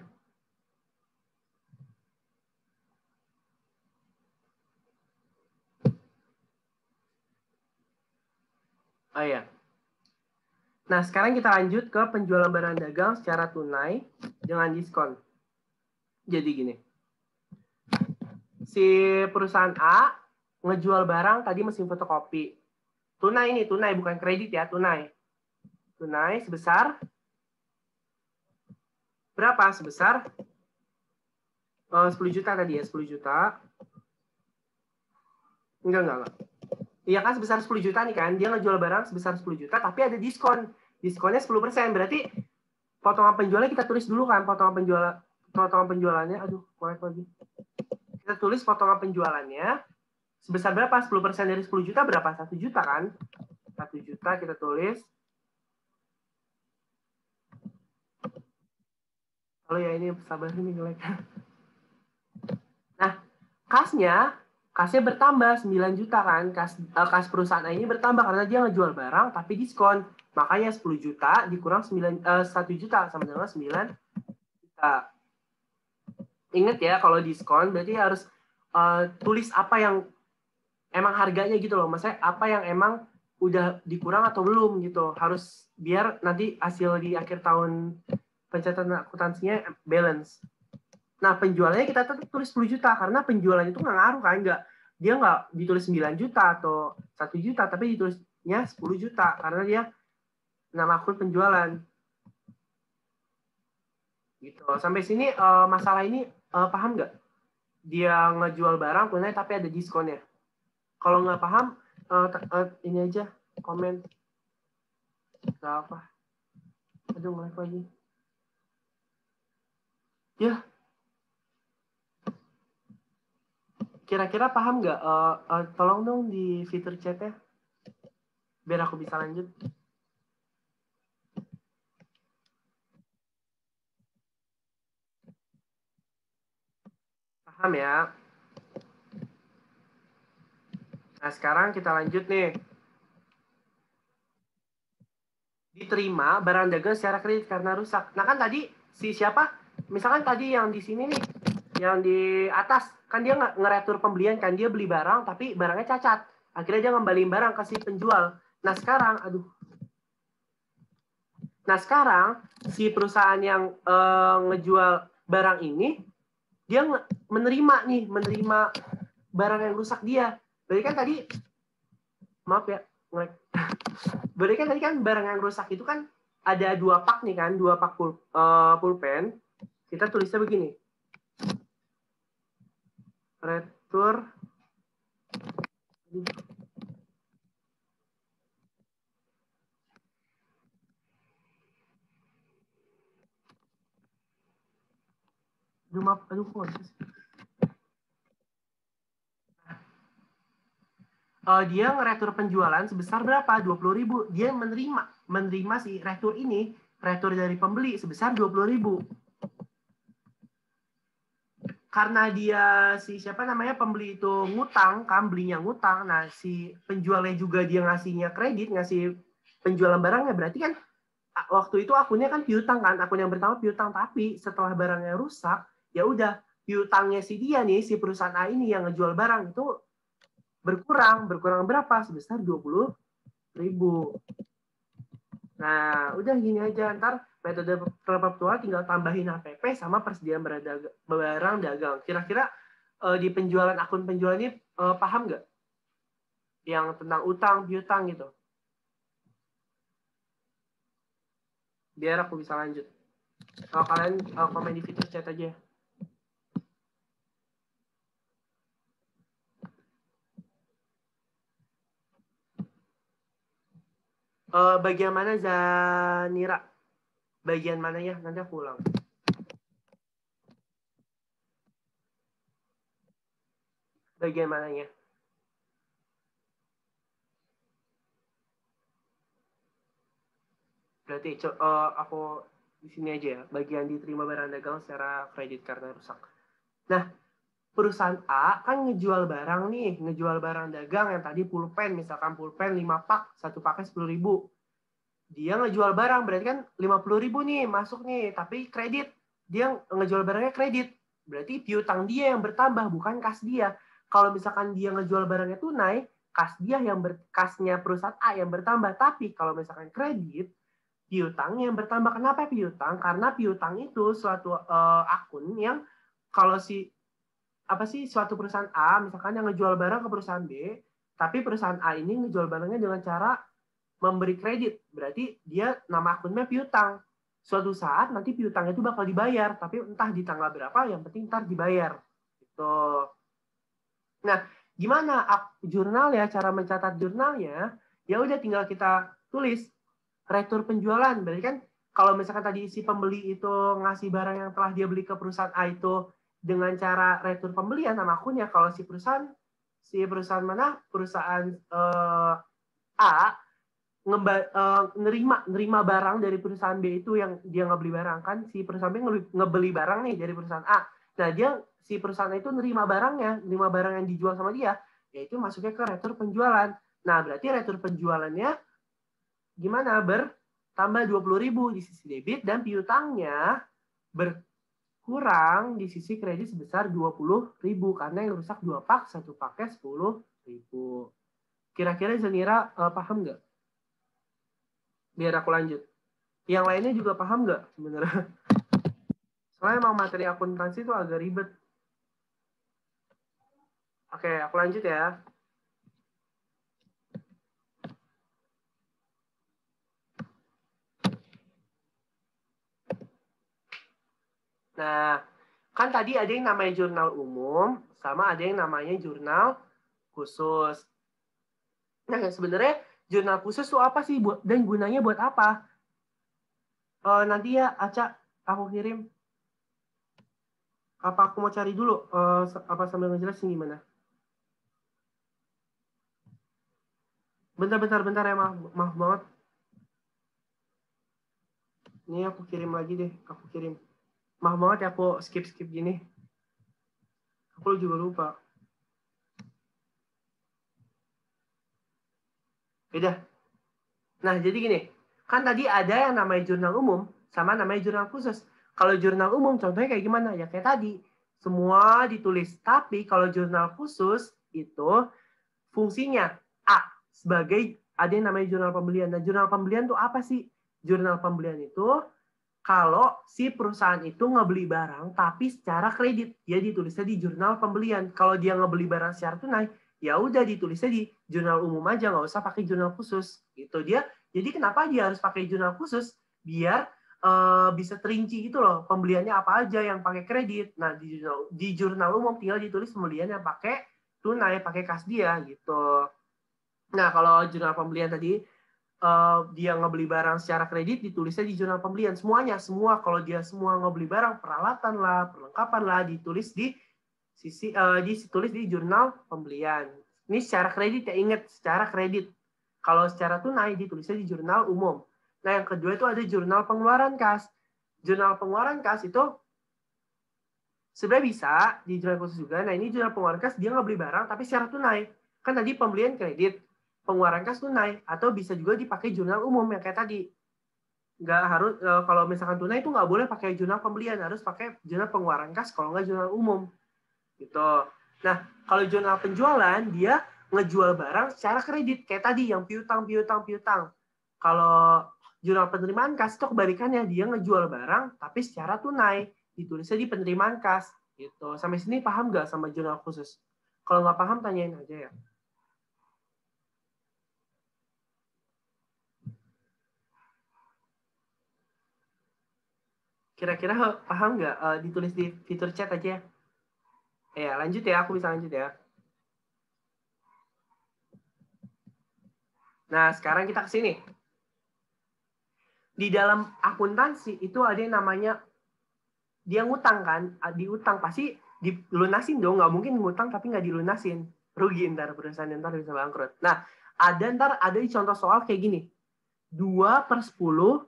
Oh iya. Nah, sekarang kita lanjut ke penjualan barang dagang secara tunai dengan diskon. Jadi gini. Si perusahaan A ngejual barang tadi mesin fotokopi. Tunai ini, tunai bukan kredit ya, tunai. Tunai sebesar berapa? Sebesar 10 juta tadi ya, 10 juta. Enggak. Iya kan sebesar 10 juta nih kan, dia ngejual barang sebesar 10 juta, tapi ada diskon. Diskonnya 10%, berarti potongan penjualnya kita tulis dulu kan, potongan penjualannya, aduh, korek lagi. Kita tulis potongan penjualannya, sebesar berapa? 10% dari 10 juta berapa? 1 juta kan? 1 juta kita tulis. Kalau ya ini sabar ini jelek. Nah, kasnya bertambah 9 juta kan. Kas perusahaan ini bertambah karena dia ngejual barang tapi diskon. Makanya 10 juta dikurang 1 juta sama dengan 9 juta. Ingat ya, kalau diskon berarti harus tulis apa yang emang harganya gitu loh. Maksudnya apa yang emang udah dikurang atau belum gitu. Harus biar nanti hasil di akhir tahun pencatatan akuntansinya balance. Nah, penjualannya kita tetap tulis 10 juta karena penjualan itu nggak ngaruh kan, dia nggak ditulis 9 juta atau 1 juta, tapi ditulisnya 10 juta karena dia nama akun penjualan. Gitu. Sampai sini masalah ini paham nggak? Dia ngejual barang tunai tapi ada diskonnya. Kalau nggak paham, ini aja komen. Nggak apa. Aduh, ngelag lagi. Ya. Kira-kira paham nggak? Tolong dong di fitur chatnya. Biar aku bisa lanjut. Paham ya? Nah, sekarang kita lanjut nih. Diterima barang dagang secara kredit karena rusak. Nah, kan tadi si siapa? Misalkan tadi yang di sini nih, yang di atas, kan dia ngeretur pembelian kan, dia beli barang tapi barangnya cacat. Akhirnya dia ngembaliin barang ke si penjual. Nah, sekarang, Nah, sekarang si perusahaan yang ngejual barang ini, dia menerima barang yang rusak dia. Berarti kan tadi, maaf ya, berarti kan tadi kan barang yang rusak itu kan ada 2 pak nih kan, 2 pak pulpen. Kita tulisnya begini. Retur dia ngeretur penjualan sebesar berapa? 20.000. Dia menerima si retur ini, retur dari pembeli sebesar 20.000. Karena dia siapa namanya pembeli itu ngutang, kan belinya ngutang. Nah, si penjualnya juga dia ngasihnya kredit, ngasih penjualan barangnya, berarti kan waktu itu akunnya kan piutang kan, akun yang pertama piutang, tapi setelah barangnya rusak, ya udah piutangnya si dia nih, si perusahaan A ini yang ngejual barang itu berkurang berapa? Sebesar 20.000. Nah, udah gini aja, ntar metode perpetual tinggal tambahin HPP sama persediaan barang dagang. Kira-kira di penjualan akun penjualan ini paham nggak? Yang tentang utang, piutang gitu. Biar aku bisa lanjut. Kalau kalian komen di fitur chat aja. Bagian mana Zanira? Bagian mana ya? Nanti aku ulang. Bagian mananya? Berarti aku di sini aja ya. Bagian diterima barang dagang secara kredit karena rusak. Nah, perusahaan A kan ngejual barang nih, ngejual barang dagang yang tadi pulpen, misalkan pulpen 5 pak, satu paknya 10.000. Dia ngejual barang, berarti kan 50.000 nih masuk nih, tapi kredit. Dia ngejual barangnya kredit. Berarti piutang dia yang bertambah, bukan kas dia. Kalau misalkan dia ngejual barangnya tunai, kasnya perusahaan A yang bertambah. Tapi kalau misalkan kredit, piutangnya yang bertambah. Kenapa piutang? Karena piutang itu suatu akun yang kalau suatu perusahaan A misalkan yang ngejual barang ke perusahaan B, tapi perusahaan A ini ngejual barangnya dengan cara memberi kredit. Berarti dia nama akunnya piutang. Suatu saat nanti piutang itu bakal dibayar, tapi entah di tanggal berapa, yang penting ntar dibayar. Gitu. Nah, gimana jurnal ya, cara mencatat jurnalnya? Ya udah tinggal kita tulis retur penjualan. Berarti kan kalau misalkan tadi si pembeli itu ngasih barang yang telah dia beli ke perusahaan A itu dengan cara retur pembelian nama akunnya, kalau si perusahaan mana? Perusahaan A nerima barang dari perusahaan B itu yang dia ngebeli barang kan, si perusahaan B ngebeli barang nih dari perusahaan A. Nah, si perusahaan itu nerima barang yang dijual sama dia, yaitu masuknya ke retur penjualan. Nah, berarti retur penjualannya gimana? Bertambah 20.000 di sisi debit dan piutangnya berkurang di sisi kredit sebesar 20.000 karena yang rusak 2 pak, 1 paknya 10.000. Kira-kira Zanira paham nggak? Biar aku lanjut. Yang lainnya juga paham nggak sebenarnya? Soalnya emang materi akuntansi itu agak ribet. Oke, aku lanjut ya. Nah, kan tadi ada yang namanya jurnal umum, sama ada yang namanya jurnal khusus. Nah, sebenarnya jurnal khusus itu apa sih dan gunanya buat apa? Nanti ya, Aca, aku kirim. Apa aku mau cari dulu? Apa sambil ngejelasin gimana? Bentar ya, maaf banget. Ini aku kirim lagi deh, aku kirim. Maaf banget ya aku skip gini. Aku juga lupa. Beda. Nah, jadi gini, kan tadi ada yang namanya jurnal umum sama namanya jurnal khusus. Kalau jurnal umum contohnya kayak gimana? Ya kayak tadi, semua ditulis. Tapi kalau jurnal khusus itu fungsinya A, sebagai ada yang namanya jurnal pembelian. Nah, jurnal pembelian itu apa sih? Jurnal pembelian itu kalau si perusahaan itu ngebeli barang tapi secara kredit, dia ditulisnya di jurnal pembelian. Kalau dia ngebeli barang secara tunai, ya udah ditulisnya di jurnal umum aja, nggak usah pakai jurnal khusus. Gitu dia. Jadi kenapa dia harus pakai jurnal khusus? Biar bisa terinci gitu loh, pembeliannya apa aja yang pakai kredit. Nah, di jurnal umum tinggal ditulis pembeliannya pakai tunai, pakai kas dia gitu. Nah, kalau jurnal pembelian tadi dia ngebeli barang secara kredit, ditulisnya di jurnal pembelian semua. Kalau dia semua ngebeli barang, peralatan lah, perlengkapan lah, ditulis ditulis di jurnal pembelian. Ini secara kredit ya, ingat secara kredit. Kalau secara tunai ditulisnya di jurnal umum. Nah, yang kedua itu ada jurnal pengeluaran kas. Jurnal pengeluaran kas itu sebenarnya bisa di jurnal khusus juga. Nah, ini jurnal pengeluaran kas dia ngebeli barang tapi secara tunai. Kan tadi pembelian kredit, pengeluaran kas tunai, atau bisa juga dipakai jurnal umum yang kayak tadi. Nggak harus kalau misalkan tunai itu nggak boleh pakai jurnal pembelian, harus pakai jurnal pengeluaran kas, kalau nggak jurnal umum gitu. Nah, kalau jurnal penjualan dia ngejual barang secara kredit kayak tadi yang piutang. Kalau jurnal penerimaan kas itu kebalikannya, dia ngejual barang tapi secara tunai, ditulisnya di penerimaan kas gitu. Sampai sini paham nggak sama jurnal khusus? Kalau nggak paham tanyain aja ya. Kira-kira paham nggak? Ditulis di fitur chat aja ya. Ya, lanjut ya. Aku bisa lanjut ya. Nah, sekarang kita ke sini. di dalam akuntansi itu ada yang namanya dia ngutang kan, diutang pasti dilunasin dong, nggak mungkin ngutang tapi nggak dilunasin, rugi ntar perusahaan ntar bisa bangkrut. Nah ada di contoh soal kayak gini, 2/10,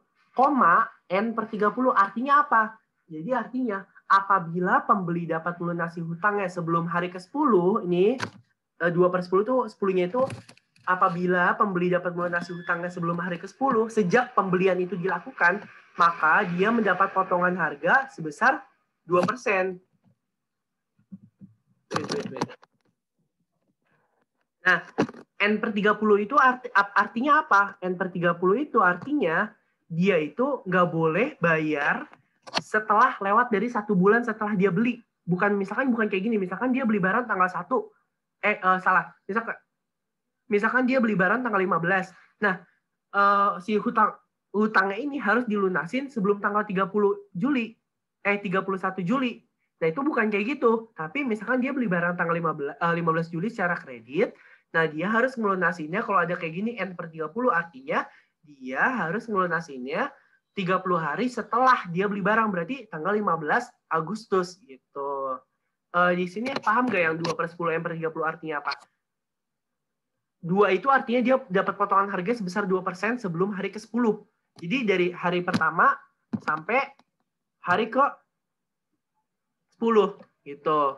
N/30 artinya apa? Jadi artinya apabila pembeli dapat melunasi hutangnya sebelum hari ke-10, ini 2/10 itu 10-nya itu apabila pembeli dapat melunasi hutangnya sebelum hari ke-10 sejak pembelian itu dilakukan, maka dia mendapat potongan harga sebesar 2%. Nah, N/30 itu artinya apa? N/30 itu artinya dia itu nggak boleh bayar setelah lewat dari 1 bulan setelah dia beli. Bukan kayak gini, misalkan dia beli barang tanggal 1, salah. Misalkan dia beli barang tanggal 15. Nah, si hutangnya ini harus dilunasin sebelum tanggal 31 Juli. Nah, itu bukan kayak gitu. Tapi misalkan dia beli barang tanggal 15 Juli secara kredit, nah dia harus melunasinya kalau ada kayak gini N/30 artinya dia harus melunasinya 30 hari setelah dia beli barang, berarti tanggal 15 Agustus gitu. Di sini paham nggak yang 2/10 N/30 artinya apa? 2 itu artinya dia dapat potongan harga sebesar 2% sebelum hari ke-10. Jadi dari hari pertama sampai hari ke-10 gitu.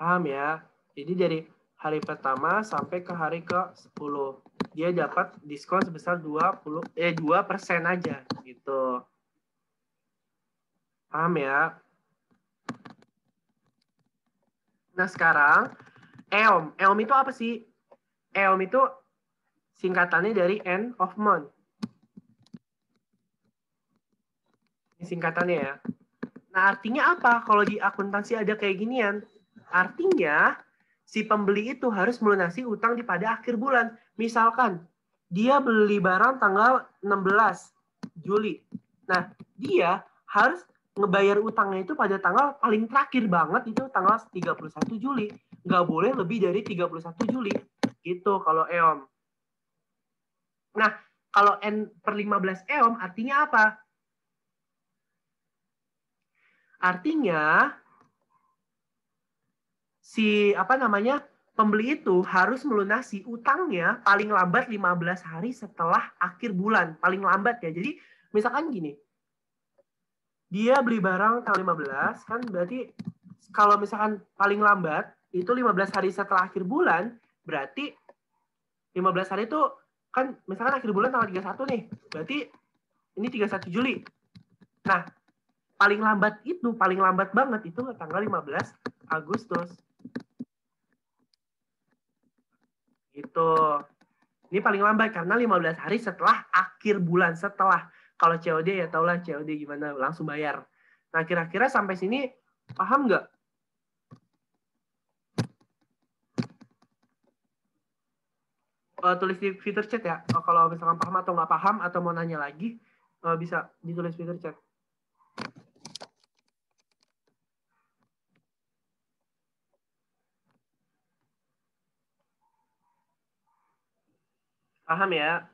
Paham ya? Jadi dari hari pertama sampai ke hari ke-10 dia dapat diskon sebesar 2% aja gitu. Paham ya? Nah, sekarang EOM. EOM itu apa sih? EOM itu singkatannya dari end of month. Ini singkatannya ya. Nah, artinya apa kalau di akuntansi ada kayak ginian? Artinya si pembeli itu harus melunasi utang di pada akhir bulan. Misalkan dia beli barang tanggal 16 Juli. Nah, dia harus ngebayar utangnya itu pada tanggal paling terakhir banget, itu tanggal 31 Juli. Nggak boleh lebih dari 31 Juli. Gitu kalau EOM. Nah, kalau N/15 EOM artinya apa? Artinya pembeli itu harus melunasi utangnya paling lambat 15 hari setelah akhir bulan, paling lambat ya. Jadi misalkan gini, dia beli barang tanggal 15 kan, berarti kalau misalkan paling lambat itu 15 hari setelah akhir bulan, berarti 15 hari itu kan misalkan akhir bulan tanggal 31 nih, berarti ini 31 Juli. Nah, paling lambat banget itu tanggal 15 Agustus. Gitu. Ini paling lambat karena 15 hari setelah akhir bulan, setelah. Kalau COD ya taulah COD gimana, langsung bayar. Nah, kira-kira sampai sini paham nggak? Tulis di fitur chat ya. Kalau misalkan paham atau nggak paham atau mau nanya lagi, bisa ditulis fitur chat. Paham ya?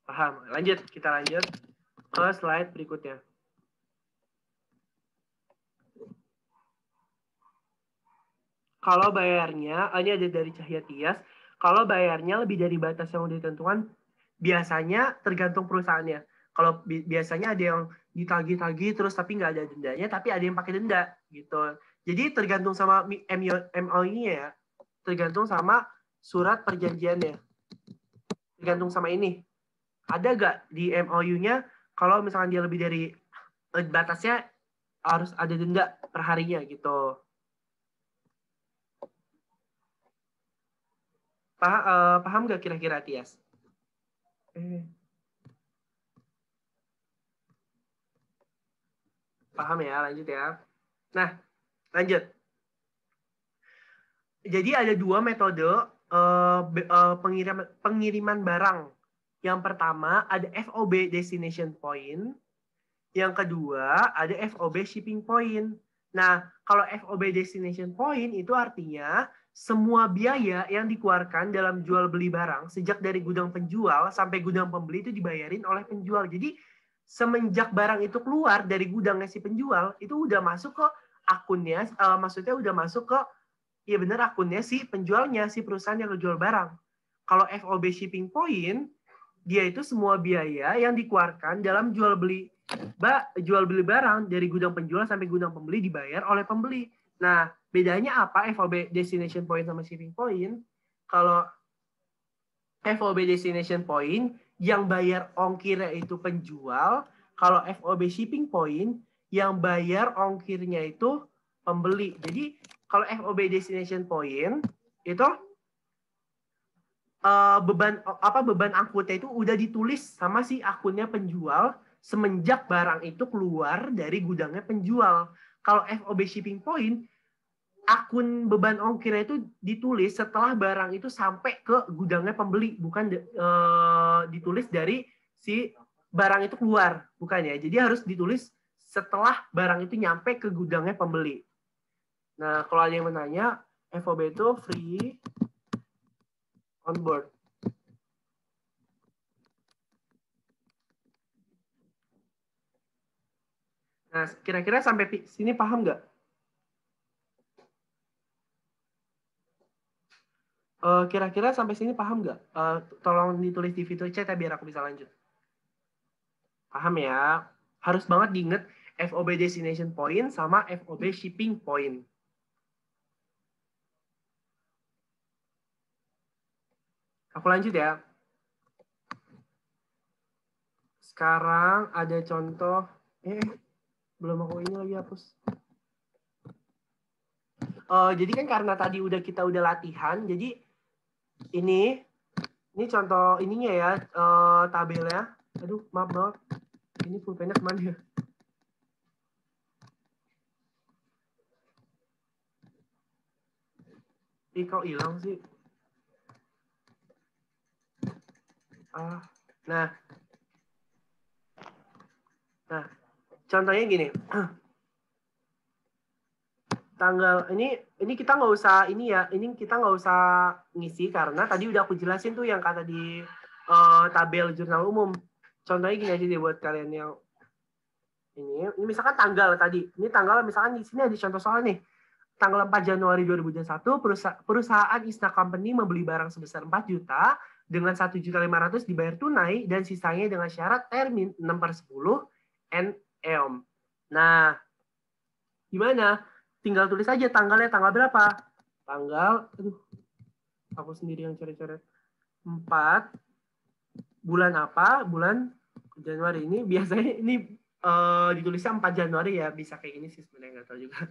Paham. Kita lanjut ke slide berikutnya. Kalau bayarnya, ini ada dari Cahya Tias, kalau bayarnya lebih dari batas yang udah ditentukan, biasanya tergantung perusahaannya. Kalau biasanya ada yang ditagih-tagih terus tapi nggak ada dendanya, tapi ada yang pakai denda gitu. Jadi tergantung sama MOU-nya ya, tergantung sama surat perjanjiannya, tergantung sama ini. Ada nggak di MOU-nya kalau misalkan dia lebih dari batasnya harus ada denda per harinya gitu. Paham nggak kira-kira Tias? Paham ya, lanjut ya. Nah, lanjut. Jadi ada 2 metode pengiriman barang. Yang pertama ada FOB destination point. Yang kedua ada FOB shipping point. Nah, kalau FOB destination point itu artinya semua biaya yang dikeluarkan dalam jual beli barang sejak dari gudang penjual sampai gudang pembeli itu dibayarin oleh penjual. Jadi semenjak barang itu keluar dari gudangnya si penjual itu udah masuk ke akunnya, maksudnya udah masuk ke ya benar akunnya si penjualnya, si perusahaan yang ngejual barang. Kalau FOB shipping point dia itu semua biaya yang dikeluarkan dalam jual beli barang dari gudang penjual sampai gudang pembeli dibayar oleh pembeli. Nah, bedanya apa FOB destination point sama shipping point? Kalau FOB destination point yang bayar ongkirnya itu penjual, kalau FOB shipping point yang bayar ongkirnya itu pembeli. Jadi kalau FOB destination point itu beban angkutnya itu udah ditulis sama si akunnya penjual semenjak barang itu keluar dari gudangnya penjual. Kalau FOB shipping point akun beban ongkirnya itu ditulis setelah barang itu sampai ke gudangnya pembeli, bukan ditulis dari si barang itu keluar, bukan ya. Jadi harus ditulis setelah barang itu nyampe ke gudangnya pembeli. Nah, kalau ada yang menanya, FOB itu free on board. Nah, kira-kira sampai sini paham nggak? Kira-kira sampai sini paham nggak? Tolong ditulis di fitur chat ya biar aku bisa lanjut. Paham ya? Harus banget diinget FOB destination point sama FOB shipping point. Aku lanjut ya. Sekarang ada contoh. Belum aku ini lagi hapus. Jadi kan karena tadi kita udah latihan, jadi ini contoh ininya ya, tabelnya. Aduh, maaf banget. Ini pulpennya kemana ya? Ih, kok hilang sih? Nah, contohnya gini. Tanggal ini kita nggak usah ini ya, ini kita nggak usah ngisi karena tadi udah aku jelasin tuh yang kata di tabel jurnal umum. Contohnya gini aja deh buat kalian yang ini misalkan tanggal tadi, ini tanggal misalkan di sini ada contoh soal nih. Tanggal 4 Januari 2021 perusahaan Isna Company membeli barang sebesar 4 juta dengan 1.500.000 dibayar tunai dan sisanya dengan syarat termin 6/10 NEOM. Nah, gimana? Tinggal tulis aja tanggalnya tanggal berapa. Tanggal, aku sendiri yang coret-coret. 4, bulan apa? Bulan Januari ini. Biasanya ini ditulisnya 4 Januari ya. Bisa kayak gini sih sebenarnya, nggak tahu juga.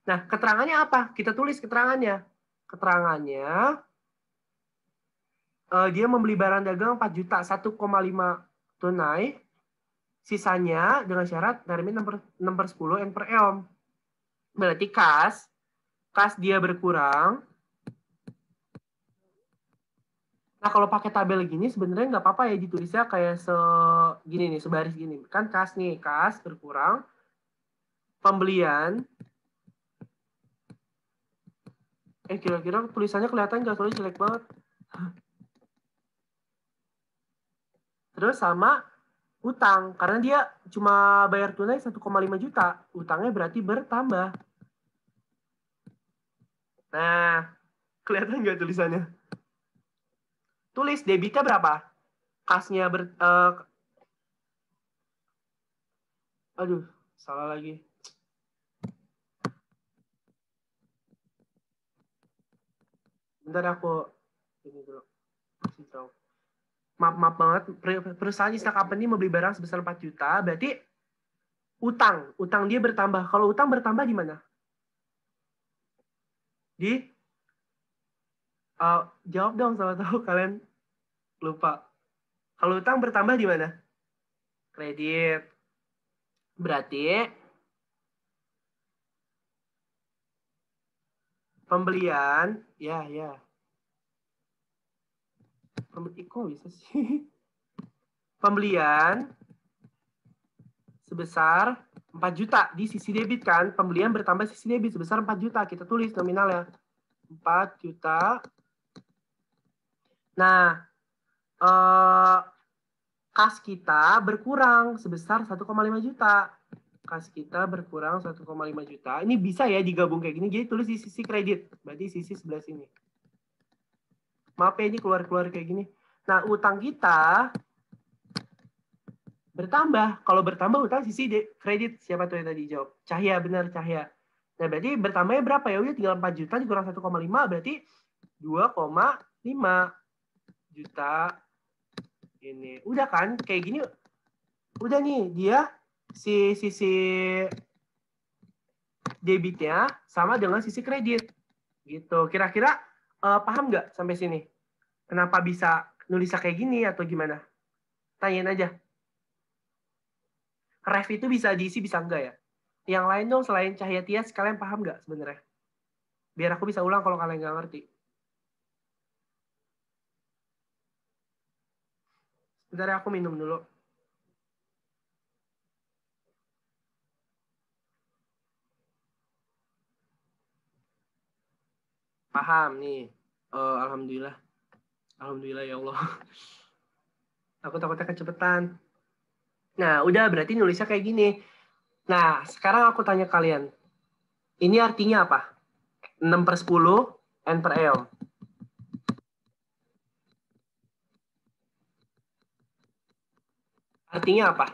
Nah, keterangannya apa? Kita tulis keterangannya. Keterangannya, dia membeli barang dagang 4 juta, 1,5 tunai. Sisanya dengan syarat termin 6/10 N per EOM. Berarti kas dia berkurang. Nah, kalau pakai tabel gini sebenarnya nggak apa-apa ya ditulisnya kayak segini nih, sebaris gini. Kan kas berkurang. Pembelian. Kira-kira tulisannya kelihatan nggak? Soalnya jelek banget. Terus sama utang. Karena dia cuma bayar tunai 1,5 juta. Utangnya berarti bertambah. Nah, kelihatan nggak tulisannya? Tulis debitnya berapa? Kasnya aduh, salah lagi. Bentar aku ini dulu. Maaf banget. Perusahaan Isna Company membeli barang sebesar 4 juta, berarti utang dia bertambah. Kalau utang bertambah di mana? Jawab dong, sama tahu kalian lupa. Kalau utang bertambah di mana? Kredit. Berarti pembelian, ya. Kok bisa sih? Pembelian sebesar 4 juta di sisi debit kan? Pembelian bertambah sisi debit sebesar 4 juta. Kita tulis nominalnya. 4 juta. Nah, kas kita berkurang sebesar 1,5 juta. Kas kita berkurang 1,5 juta. Ini bisa ya digabung kayak gini. Jadi tulis di sisi kredit. Berarti sisi sebelah sini. Maaf ya ini keluar-keluar kayak gini. Nah, utang kita bertambah. Kalau bertambah utang sisi kredit. Siapa tuh yang tadi jawab? Cahya, benar Cahya. Nah, berarti bertambahnya berapa ya? Udah tinggal 4 juta dikurang 1,5 berarti 2,5 juta ini. Udah kan? Kayak gini udah nih dia sisi debitnya sama dengan sisi kredit. Gitu. Kira-kira paham nggak sampai sini? Kenapa bisa nulisnya kayak gini atau gimana? Tanyain aja. Ref itu bisa diisi, bisa enggak ya? Yang lain dong selain Cahya Tias, kalian paham nggak sebenarnya? Biar aku bisa ulang kalau kalian nggak ngerti. Bentar ya, aku minum dulu. Paham nih. Alhamdulillah. Alhamdulillah ya Allah. Aku takutnya kecepatan. Nah, udah berarti nulisnya kayak gini. Nah, sekarang aku tanya kalian. Ini artinya apa? 6/10 N per eom. Artinya apa?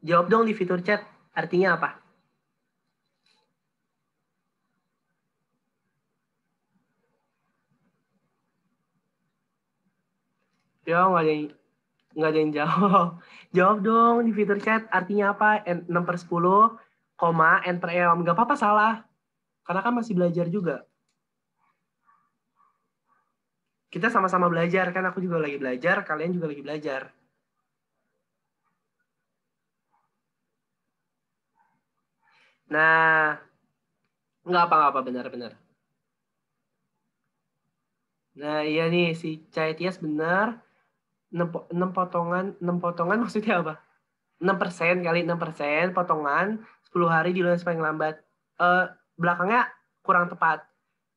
Jawab dong di fitur chat. Artinya apa? Ya, nggak ada yang jawab. Jawab dong di fitur chat. Artinya apa? 6/10, N per eom. Nggak apa-apa salah. Karena kan masih belajar juga. Kita sama-sama belajar. Kan aku juga lagi belajar. Kalian juga lagi belajar. Nah, nggak apa-apa. Benar-benar. Nah, iya nih. Si Caetias benar. 6 potongan. 6 potongan maksudnya apa? 6% kali 6% potongan 10 hari di lunas paling lambat. Belakangnya kurang tepat.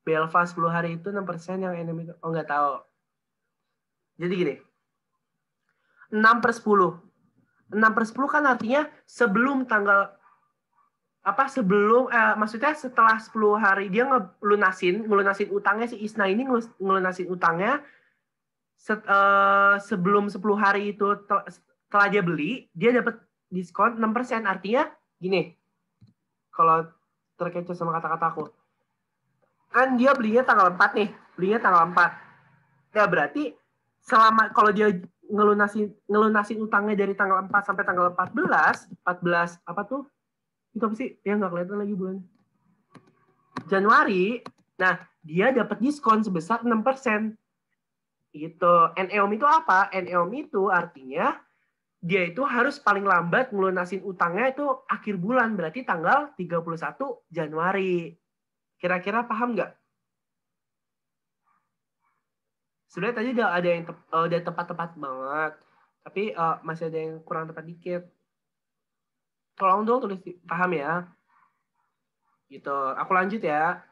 Belva 10 hari itu 6% yang enemy itu. Oh, nggak tahu. Jadi gini. 6/10. 6/10 kan artinya sebelum tanggal apa sebelum maksudnya setelah 10 hari dia ngelunasin utangnya si Isna ini ngelunasin utangnya sebelum 10 hari itu setelah dia beli dia dapat diskon 6%. Artinya gini, kalau terkecoh sama kata-kataku. Kan dia belinya tanggal 4 nih. Belinya tanggal 4. Ya berarti selama kalau dia ngelunasin utangnya dari tanggal 4 sampai tanggal 14 apa tuh? Itu apa sih? Ya nggak kelihatan lagi bulan. Januari. Nah, dia dapat diskon sebesar 6%. Gitu. NEOM itu apa? NEOM itu artinya dia itu harus paling lambat ngelunasin utangnya itu akhir bulan, berarti tanggal 31 Januari. Kira-kira paham nggak? Sebenarnya tadi udah ada yang udah tepat-tepat banget, tapi masih ada yang kurang tepat dikit. Tolong dong tulis paham ya. Gitu. Aku lanjut ya.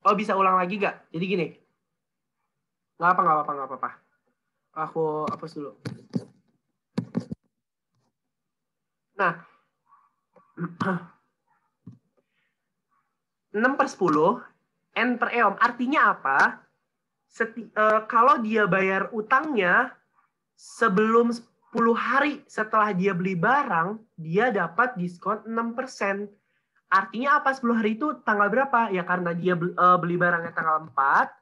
Oh bisa ulang lagi nggak? Jadi gini. Nggak apa-apa. Aku hapus dulu. Nah, 6/10 N per eom artinya apa? Kalau dia bayar utangnya sebelum 10 hari setelah dia beli barang, dia dapat diskon 6%. Artinya apa 10 hari itu tanggal berapa? Ya karena dia beli barangnya tanggal 4,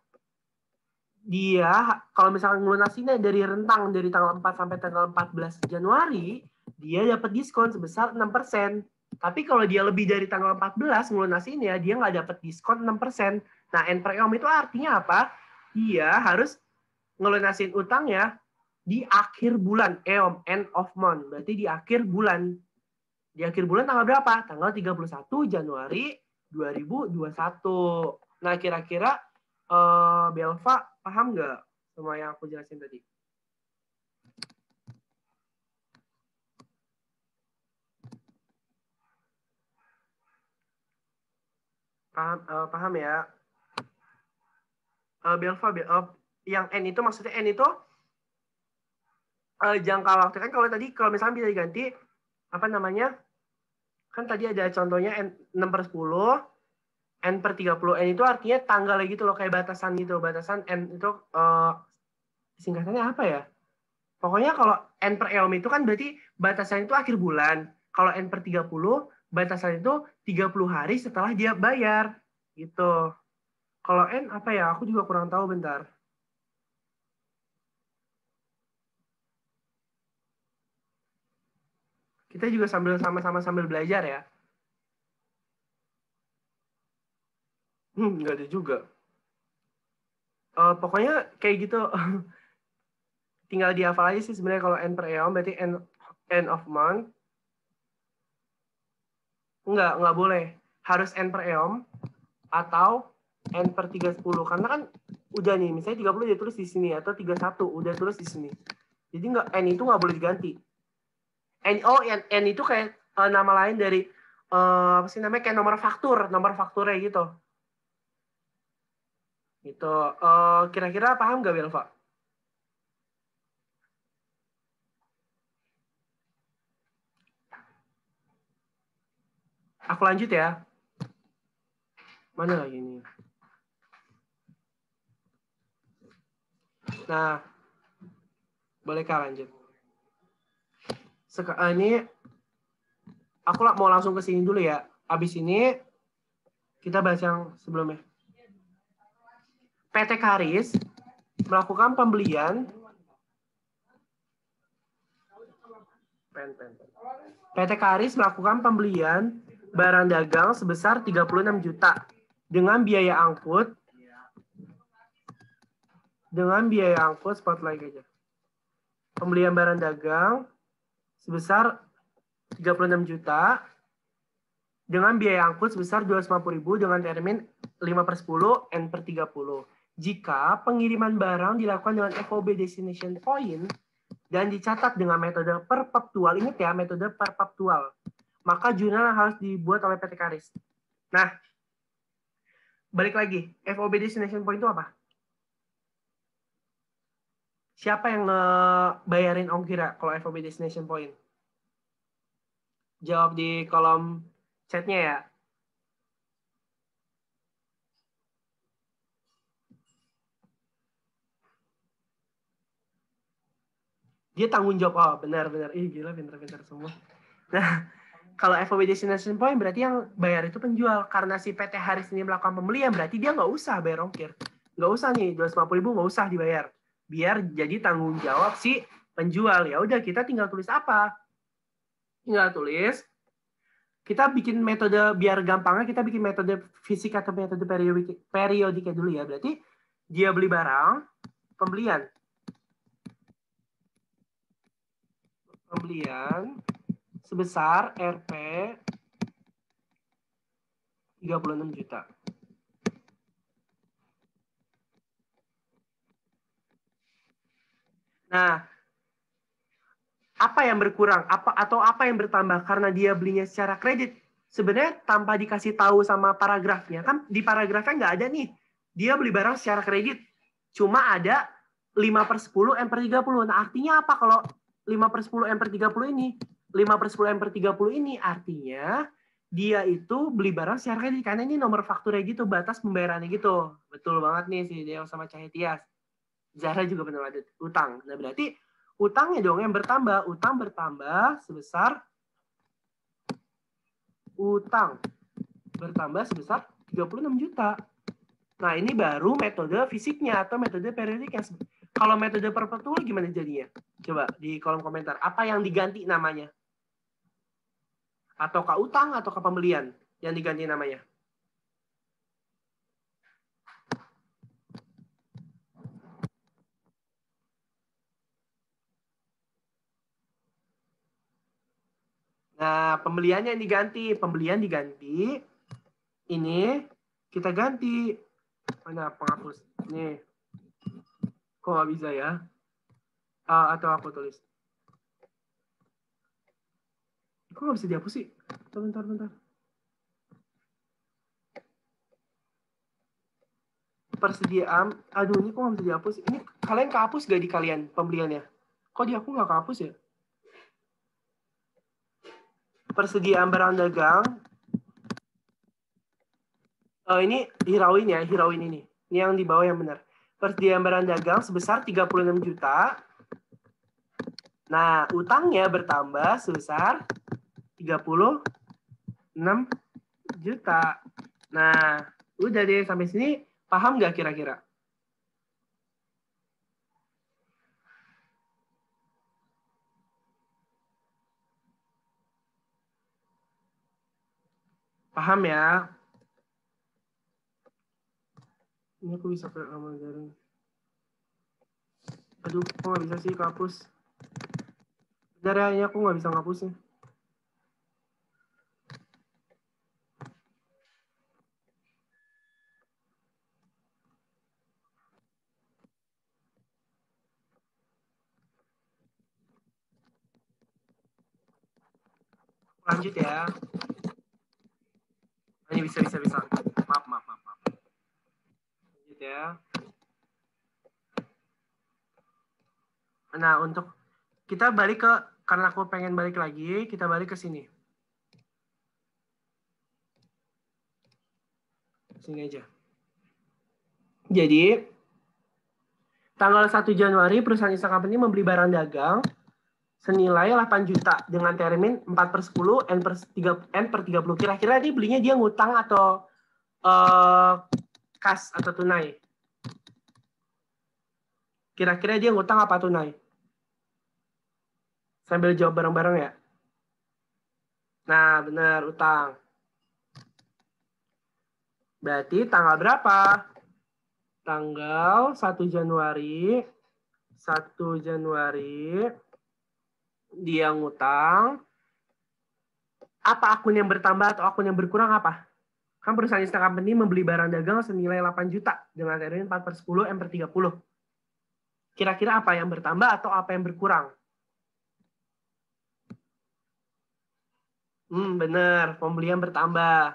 dia kalau misalnya ngelunasinnya dari rentang dari tanggal 4 sampai tanggal 14 Januari, dia dapat diskon sebesar 6%. Tapi kalau dia lebih dari tanggal 14 ngelunasinnya, dia nggak dapat diskon 6%. Nah, N per eom itu artinya apa? Dia harus ngelunasin utangnya di akhir bulan, EOM, end of month. Berarti di akhir bulan. Di akhir bulan tanggal berapa? Tanggal 31 Januari 2021. Nah, kira-kira Belva paham nggak sama yang aku jelasin tadi? Paham ya? Belva, yang N itu maksudnya N itu jangka waktu kan kalau misalnya bisa diganti apa namanya? Kan tadi ada contohnya N 6 per 10, N per 30. N itu artinya tanggal gitu loh, kayak batasan gitu. Batasan N itu singkatannya apa ya? Pokoknya kalau N per eom itu kan berarti batasan itu akhir bulan. Kalau N per 30, batasan itu 30 hari setelah dia bayar. Gitu. Kalau N apa ya? Aku juga kurang tahu, bentar. Kita juga sama-sama sambil belajar ya. Nggak ada juga. Pokoknya kayak gitu. Tinggal dihafal aja sih sebenarnya kalau N per eom berarti N of month. Nggak boleh. Harus N per eom atau N per 30. Karena kan udah nih, misalnya 30 udah tulis di sini, atau 31 udah tulis di sini. Jadi N itu nggak boleh diganti. N itu kayak nama lain dari apa sih namanya, kayak nomor fakturnya gitu. Gitu. Kira-kira paham nggak, Belva? Aku lanjut ya. Mana lagi ini? Nah, bolehkah lanjut? Ini aku mau langsung ke sini dulu ya. Abis ini kita bahas yang sebelumnya. PT Karis melakukan pembelian PT Karis melakukan pembelian barang dagang sebesar 36 juta dengan biaya angkut spotlight aja. Pembelian barang dagang sebesar 36 juta dengan biaya angkut sebesar 250.000 dengan termin 5 per 10 N per 30. Jika pengiriman barang dilakukan dengan FOB destination point dan dicatat dengan metode perpetual, ingat ya, metode perpetual, maka jurnal harus dibuat oleh PT Karis. Nah, balik lagi, FOB destination point itu apa? Siapa yang ngebayarin ongkir kalau FOB destination point? Jawab di kolom chatnya ya. Dia tanggung jawab. Oh, benar-benar. Ih, gila, pintar-pintar semua. Nah, kalau FOB destination point berarti yang bayar itu penjual. Karena si PT Haris ini melakukan pembelian, berarti dia nggak usah bayar ongkir. Nggak usah nih, 250.000 nggak usah dibayar. Biar jadi tanggung jawab si penjual. Ya udah, kita tinggal tulis apa? Tinggal tulis, kita bikin metode, biar gampangnya kita bikin metode fisik atau metode periodiknya dulu ya. Berarti dia beli barang, pembelian sebesar Rp 36 juta. Nah, apa yang berkurang? Atau apa yang bertambah karena dia belinya secara kredit? Sebenarnya tanpa dikasih tahu sama paragrafnya, kan di paragrafnya nggak ada nih, dia beli barang secara kredit. Cuma ada 5 per 10 M per 30. Nah, artinya apa kalau 5 per 10 M per 30 ini? 5 per 10 M per 30 ini artinya dia itu beli barang secara kredit. Karena ini nomor fakturnya gitu, batas pembayarannya gitu. Betul banget nih si Deo sama Cahaya Tias. Zahra juga benar ada utang. Nah, berarti utangnya dong yang bertambah. Utang bertambah sebesar 36 juta. Nah, ini baru metode fisiknya atau metode periodiknya. Kalau metode perpetual gimana jadinya? Coba di kolom komentar. Apa yang diganti namanya? Ataukah utang ataukah pembelian yang diganti namanya? Nah, pembeliannya yang diganti. Pembelian diganti. Ini kita ganti. Mana penghapus? Nih. Kok nggak bisa ya? Atau aku tulis. Kok nggak bisa dihapus sih? Bentar. persediaan, aduh ini kok nggak bisa dihapus? Ini kalian kehapus gak di kalian pembeliannya? Kok di aku nggak kehapus ya? Persediaan barang dagang. Ini hirauin ya, hirauin ini. Ini yang di bawah yang benar. Persediaan barang dagang sebesar 36 juta. Nah, utangnya bertambah sebesar 36 juta. Nah, udah deh sampai sini paham nggak kira-kira? Paham ya? Ini aku bisa pakai nama garing. Aduh, kok nggak bisa sih kehapus? Bentar ya, ini aku nggak bisa ngapusnya. Lanjut ya. Ini bisa. Maaf. Lanjut ya. Nah, untuk kita balik ke, karena aku pengen balik lagi, kita balik ke sini. Sini aja. Jadi, tanggal 1 Januari perusahaan Instant Company membeli barang dagang senilai 8 juta dengan termin 4/10 N/30. Kira-kira dia belinya dia ngutang atau kas atau tunai? Kira-kira dia ngutang apa tunai? Sambil jawab bareng-bareng ya. Nah, benar, utang. Berarti tanggal berapa? Tanggal 1 Januari. 1 Januari dia ngutang. Apa akun yang bertambah atau akun yang berkurang apa? Kan perusahaan Instant Company membeli barang dagang senilai 8 juta dengan termin 4/10 M/30. Kira-kira apa yang bertambah atau apa yang berkurang? Benar, pembelian bertambah.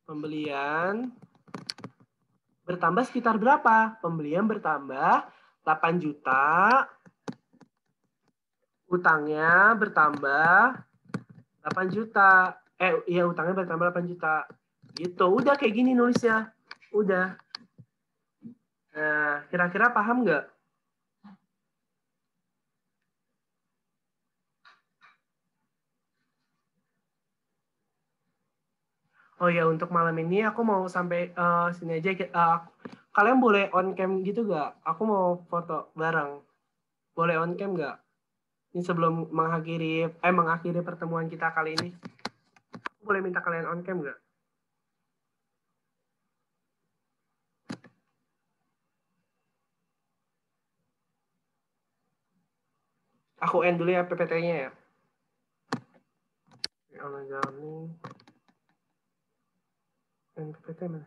Pembelian bertambah sekitar berapa? Pembelian bertambah 8 juta. Utangnya bertambah 8 juta. Iya, utangnya bertambah 8 juta. Gitu. Udah kayak gini nulisnya. Udah. Nah, kira-kira paham nggak? Oh ya, untuk malam ini aku mau sampai sini aja. Kalian boleh on cam gitu nggak? Aku mau foto bareng. Boleh on cam nggak? Ini sebelum mengakhiri pertemuan kita kali ini. Aku boleh minta kalian on cam nggak? Aku end dulu ya PPT-nya ya. PPT mana?